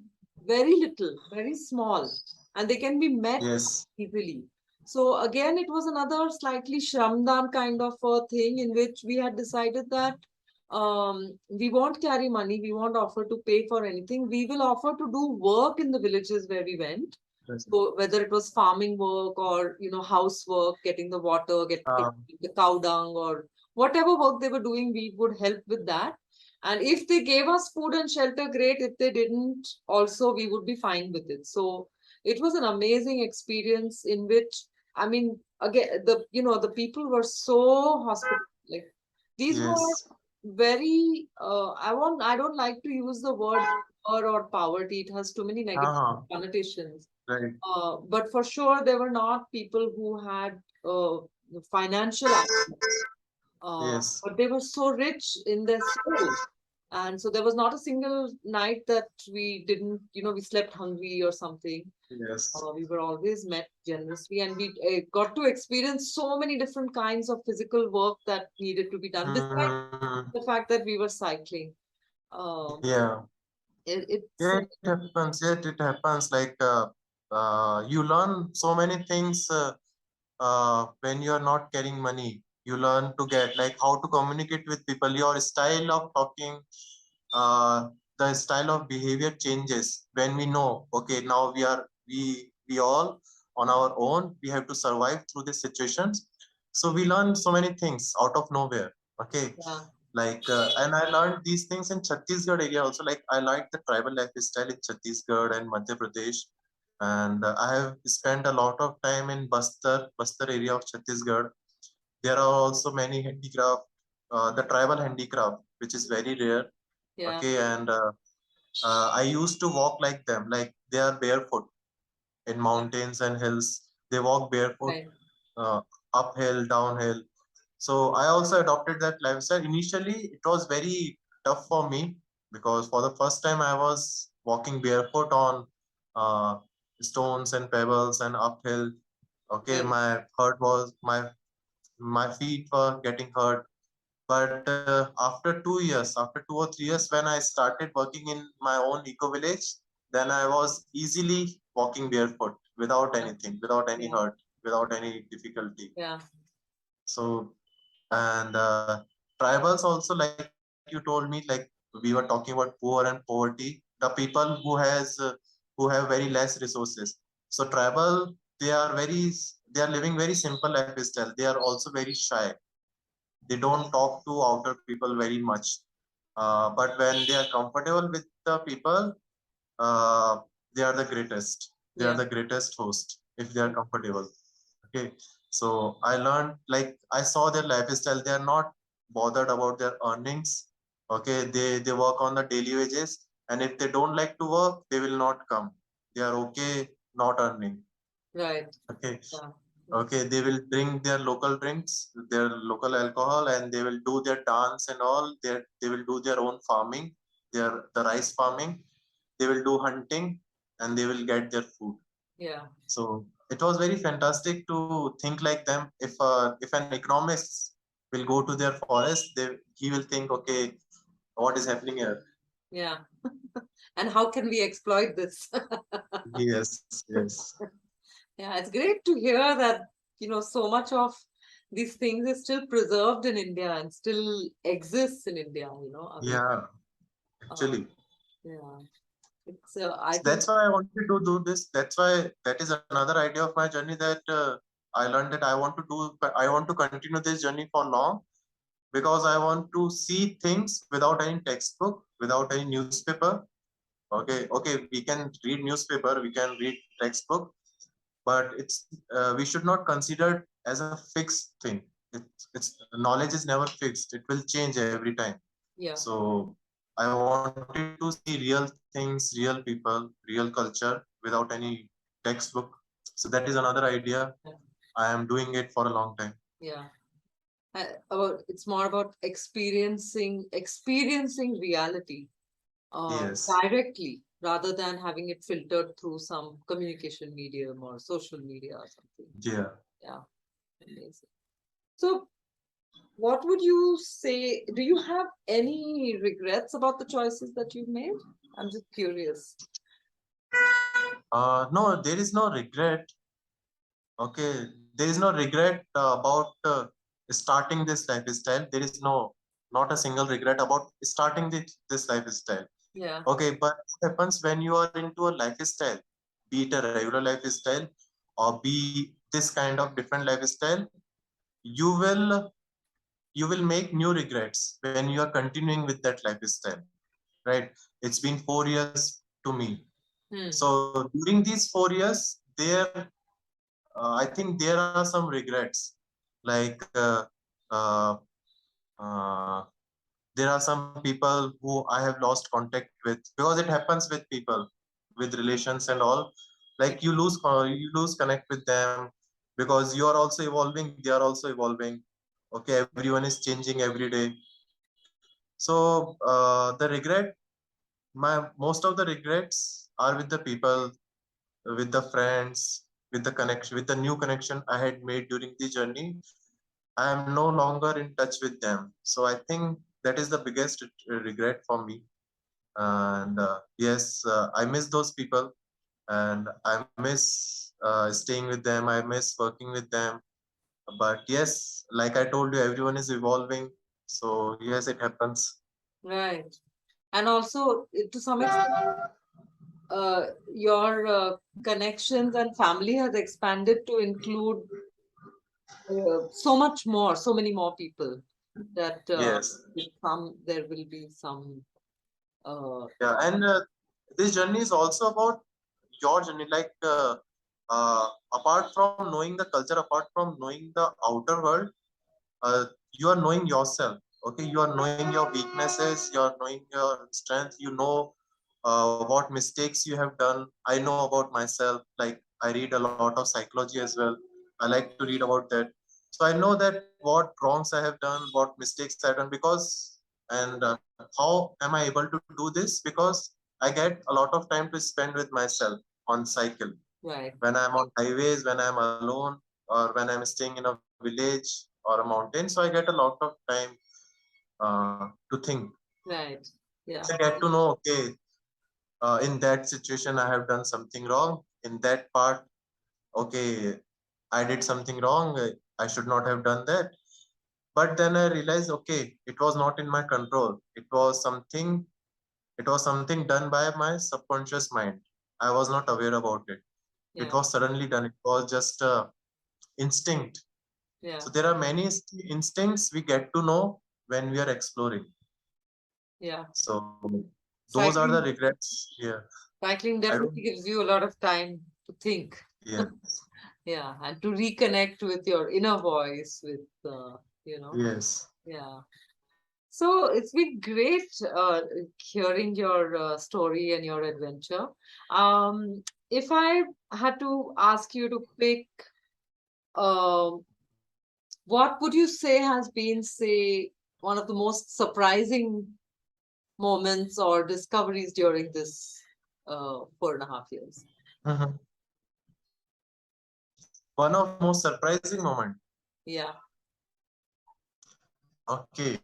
very little, very small, and they can be met Yes. easily. So again, it was another slightly shramdaan kind of a thing in which we had decided that we won't carry money, we won't offer to pay for anything. We will offer to do work in the villages where we went. Yes. So whether it was farming work or housework, getting the water, Um, getting the cow dung or whatever work they were doing, we would help with that. And if they gave us food and shelter, great. If they didn't, also we would be fine with it. So it was an amazing experience in which, I mean, again, the people were so hospitable. Like, these were Yes. very, I don't like to use the word poor or poverty. It has too many negative Uh-huh. connotations. Right. But for sure, they were not people who had financial access, Yes. but they were so rich in their soul. And so there was not a single night that we didn't, we slept hungry or something. Yes. We were always met generously, and we got to experience so many different kinds of physical work that needed to be done, despite Hmm. the fact that we were cycling. Um, Yeah. it's Yeah, it happens. Yet it happens. Like you learn so many things when you are not carrying money. You learn to get like how to communicate with people. Your style of talking, the style of behavior changes when we know. Okay, now we all on our own. We have to survive through these situations. So we learn so many things out of nowhere. Okay, yeah, like and I learned these things in Chhattisgarh area also. Like I like the tribal lifestyle in Chhattisgarh and Madhya Pradesh, and I have spent a lot of time in Bastar area of Chhattisgarh. There are also many handicraft, the tribal handicraft, which is very rare. yeah, Okay, and I used to walk like them, like they are barefoot in mountains and hills. They walk barefoot, right, uh, uphill, downhill. So I also adopted that lifestyle. Initially, it was very tough for me because for the first time I was walking barefoot on uh, stones and pebbles and uphill. Okay, right, my feet were getting hurt. But after 2 years, after 2 or 3 years, when I started working in my own eco village, then I was easily walking barefoot without yeah, anything, without any yeah, hurt, without any difficulty. yeah, So and tribals also, like you told me, like we were talking about poor and poverty, the people who have very less resources. So tribal, they are living very simple lifestyle. They are also very shy. They don't talk to outer people very much, but when they are comfortable with the people, uh, they are the greatest. They are yeah, the greatest host if they are comfortable. Okay, so I learned, like I saw their lifestyle. They are not bothered about their earnings. Okay, they work on the daily wages, and if they don't like to work, they will not come. They are okay not earning. right, Okay, yeah, okay, they will drink their local drinks, their local alcohol, and they will do their dance and all. They will do their own farming, the rice farming. They will do hunting, and they will get their food. yeah, So it was very fantastic to think like them. If an economist will go to their forest, he will think, okay, what is happening here? yeah. And how can we exploit this? Yes, yes, Yeah, it's great to hear that, so much of these things is still preserved in India and still exists in India, I mean, yeah. uh, Actually, yeah, I think, that's why I wanted to do this. That's why that is another idea of my journey that I learned that I want to continue this journey for long because I want to see things without any textbook, without any newspaper. Okay, we can read newspaper, we can read textbook, but we should not consider it as a fixed thing. It's knowledge is never fixed. It will change every time. yeah, So I wanted to see real things, real people, real culture without any textbook. So that is another idea. yeah, I am doing it for a long time. yeah. It's more about experiencing reality Yes. directly rather than having it filtered through some communication medium or social media or something. Yeah. Yeah, amazing. So, what would you say? Do you have any regrets about the choices that you've made? I'm just curious. No, there is no regret. Okay, there is no regret about starting this lifestyle. There is not a single regret about starting this lifestyle. Yeah, Okay, but what happens when you are into a lifestyle, be it a regular lifestyle or be this kind of different lifestyle, you will you will make new regrets when you are continuing with that lifestyle, right? It's been 4 years to me. Hmm. So during these 4 years, I think there are some regrets. Like uh, there are some people who I have lost contact with, because it happens with people, with relations and all. Yeah. Like you lose connect with them, because you are also evolving, they are also evolving. Okay, everyone is changing every day. So the regret, most of the regrets are with the people, with the friends, with the connection, with the new connection I had made during the journey. I am no longer in touch with them. So I think that is the biggest regret for me. And yes, I miss those people, and I miss staying with them. I miss working with them. But yes, like I told you, everyone is evolving. So yes, it happens. Right. And also, to some extent, your connections and family has expanded to include so much more, so many more people that Yes. with some there will be some uh, Yeah. And this journey is also about your journey. Like apart from knowing the culture, apart from knowing the outer world, you are knowing yourself. Okay, you are knowing your weaknesses, you are knowing your strength. You know what mistakes you have done. I know about myself. Like I read a lot of psychology as well. I like to read about that. So I know that what wrongs I have done, what mistakes I have done, because and how am I able to do this? Because I get a lot of time to spend with myself on cycle, right, when I'm on highways, when I'm alone, or when I'm staying in a village or a mountain. So I get a lot of time to think. right, I yeah, get to know, okay, in that situation, I have done something wrong. In that part, okay, I did something wrong. I should not have done that. But then I realized, okay, it was not in my control. It was something done by my subconscious mind. I was not aware about it. It yeah, was suddenly done. It was just instinct. yeah, So there are many instincts we get to know when we are exploring. yeah. So those are the Cycling, regrets. Yeah, cycling I don't. definitely gives you a lot of time to think. Yeah, Yeah, and to reconnect with your inner voice, with you know, yes. yeah. So it's been great hearing your story and your adventure. If I had to ask you to pick, um, what would you say has been, say, one of the most surprising moments or discoveries during this 4.5 years? Mhm. One of most surprising moment. Yeah. Okay.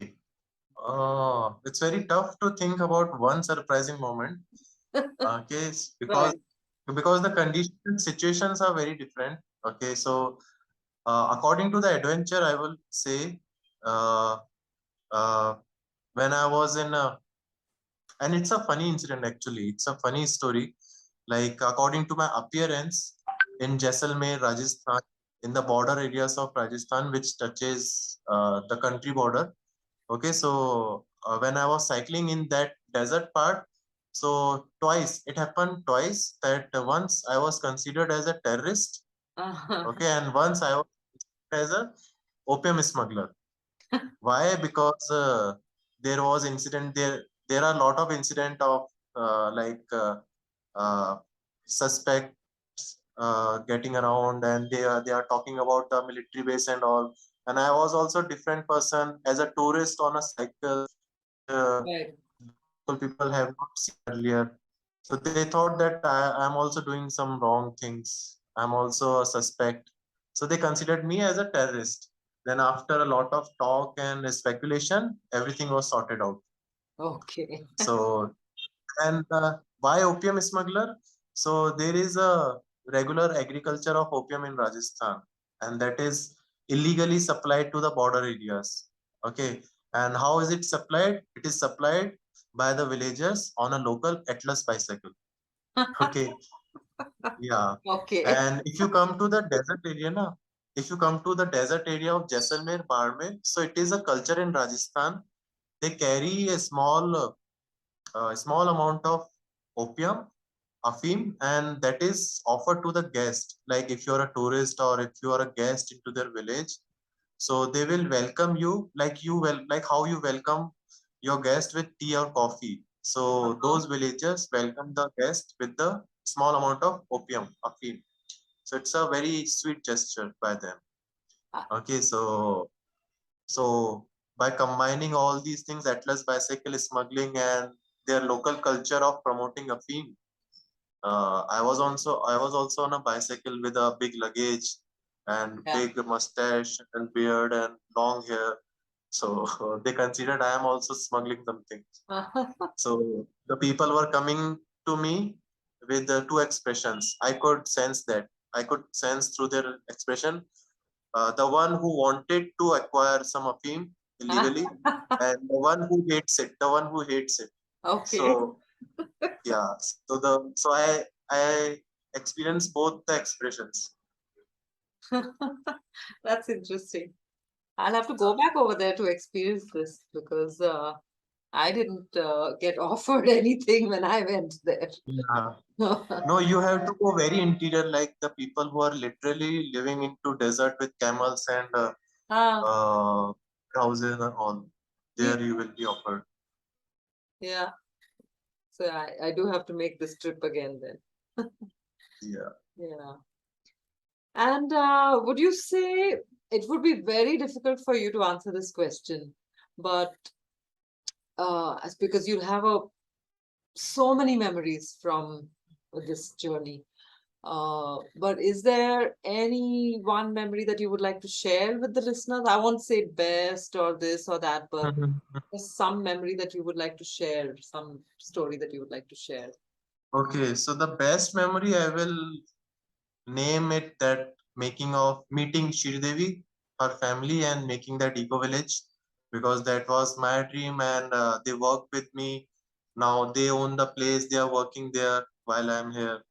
It's very tough to think about one surprising moment. Okay, Right. because the conditions and situations are very different. Okay, so according to the adventure, I will say, uh, uh, when I was in and it's a funny incident actually. It's a funny story. Like according to my appearance in Jaisalmer, Rajasthan, in the border areas of Rajasthan, which touches the country border. Okay, so when I was cycling in that desert part, so twice it happened twice that once I was considered as a terrorist. Okay, and once I was as a opium smuggler. Why? Because there was incident there. There are a lot of incident of like uh, suspects getting around, and they are talking about the military base and all. And I was also a different person as a tourist on a cycle, which Right. the local people have not seen earlier. So they thought that I'm also doing some wrong things. I'm also a suspect. So they considered me as a terrorist. Then after a lot of talk and speculation, everything was sorted out. Okay. So and why opium smuggler? So there is a regular agriculture of opium in Rajasthan, and that is illegally supplied to the border areas. Okay, and how is it supplied? It is supplied by the villagers on a local Atlas bicycle. Okay, yeah. Okay. And if you come to the desert area, na, if you come to the desert area of Jaisalmer, Barmer, so it is a culture in Rajasthan. They carry a small amount of opium, afim, and that is offered to the guest. Like if you're a tourist or if you are a guest into their village, so they will welcome you like like how you welcome your guest with tea or coffee. So Uh-huh. those villagers welcome the guest with the small amount of opium, afim. So it's a very sweet gesture by them. Uh, Okay, so by combining all these things, Atlas bicycle smuggling and their local culture of promoting afim, I was also on a bicycle with a big luggage and yeah. big mustache and beard and long hair. So they considered I am also smuggling something. So the people were coming to me with the two expressions. I could sense that. I could sense through their expression, the one who wanted to acquire some afim illegally, and the one who hates it. The one who hates it. Okay. So yeah, so I experienced both the expressions. That's interesting. I'll have to go back over there to experience this because I didn't get offered anything when I went there. Yeah. No, you have to go very interior, like the people who are literally living into desert with camels and Ah, uh, houses and all. yeah, There you will be offered. yeah. So I do have to make this trip again then. Yeah. Yeah. And would you say it would be very difficult for you to answer this question, but as because you'll have so many memories from this journey. But is there any one memory that you would like to share with the listeners? I won't say best or this or that, but just some memory that you would like to share, some story that you would like to share. Okay, so the best memory I will name it that making of meeting Shridevi, her family, and making that eco village, because that was my dream, and they worked with me. Now they own the place, they are working there while I'm here.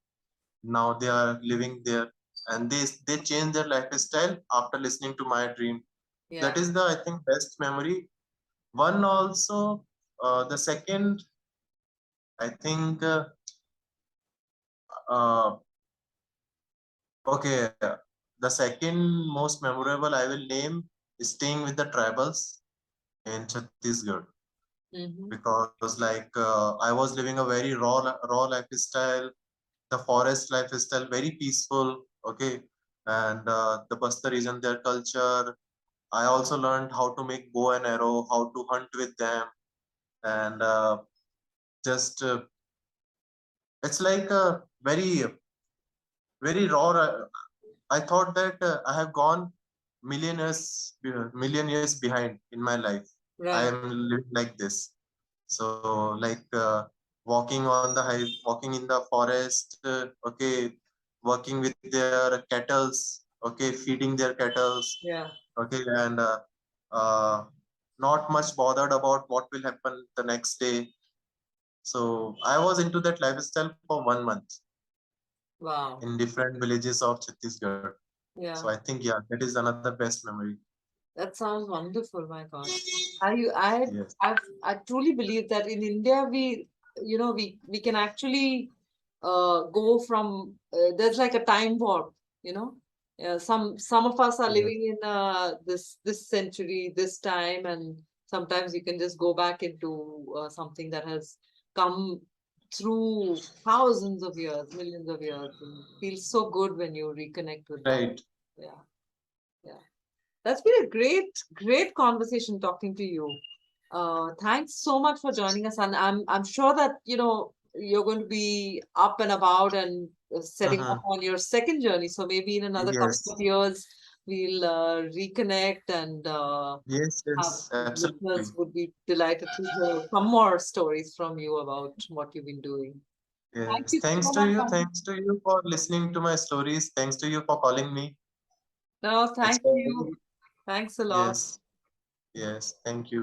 Now they are living there, and they change their lifestyle after listening to my dream. That Yeah, is the, I think, best memory. One also, the second, I think, uh, okay, the second most memorable I will name is staying with the tribals in Chhattisgarh, hmm, because like I was living a very raw lifestyle, the forest lifestyle, very peaceful. Okay, and the Bastar region, their culture. I also learned how to make bow and arrow, how to hunt with them, and just it's like a very raw. I thought that I have gone million years behind in my life. I right. am living like this. So like walking in the forest, okay, working with their cattles, okay, feeding their cattles, Yeah. okay, and uh, not much bothered about what will happen the next day. So I was into that lifestyle for 1 month Wow. in different villages of Chhattisgarh. So I Yeah. think yeah, that is another best memory. That sounds wonderful, my God. I Yes. I truly believe that in India we can actually go from there's like a time warp, you know. Some of us are Yes. living in this century, this time, and sometimes you can just go back into something that has come through thousands of years, millions of years, and feels so good when you reconnect with that. Right. Yeah, yeah. That's been a great conversation talking to you. Thanks so much for joining us, and I'm sure that you're going to be up and about and setting off Mhm. on your second journey. So maybe in another couple Yes. of years we'll reconnect and Yes. have Yes. Absolutely. listeners would be delighted to hear some more stories from you about what you've been doing. Thank Yes. you Thanks so to much, you. Ankit. Thanks to you for listening to my stories. Thanks to you for calling me. No, It's thank very you. Thanks a lot. yes. Yes. Thank you.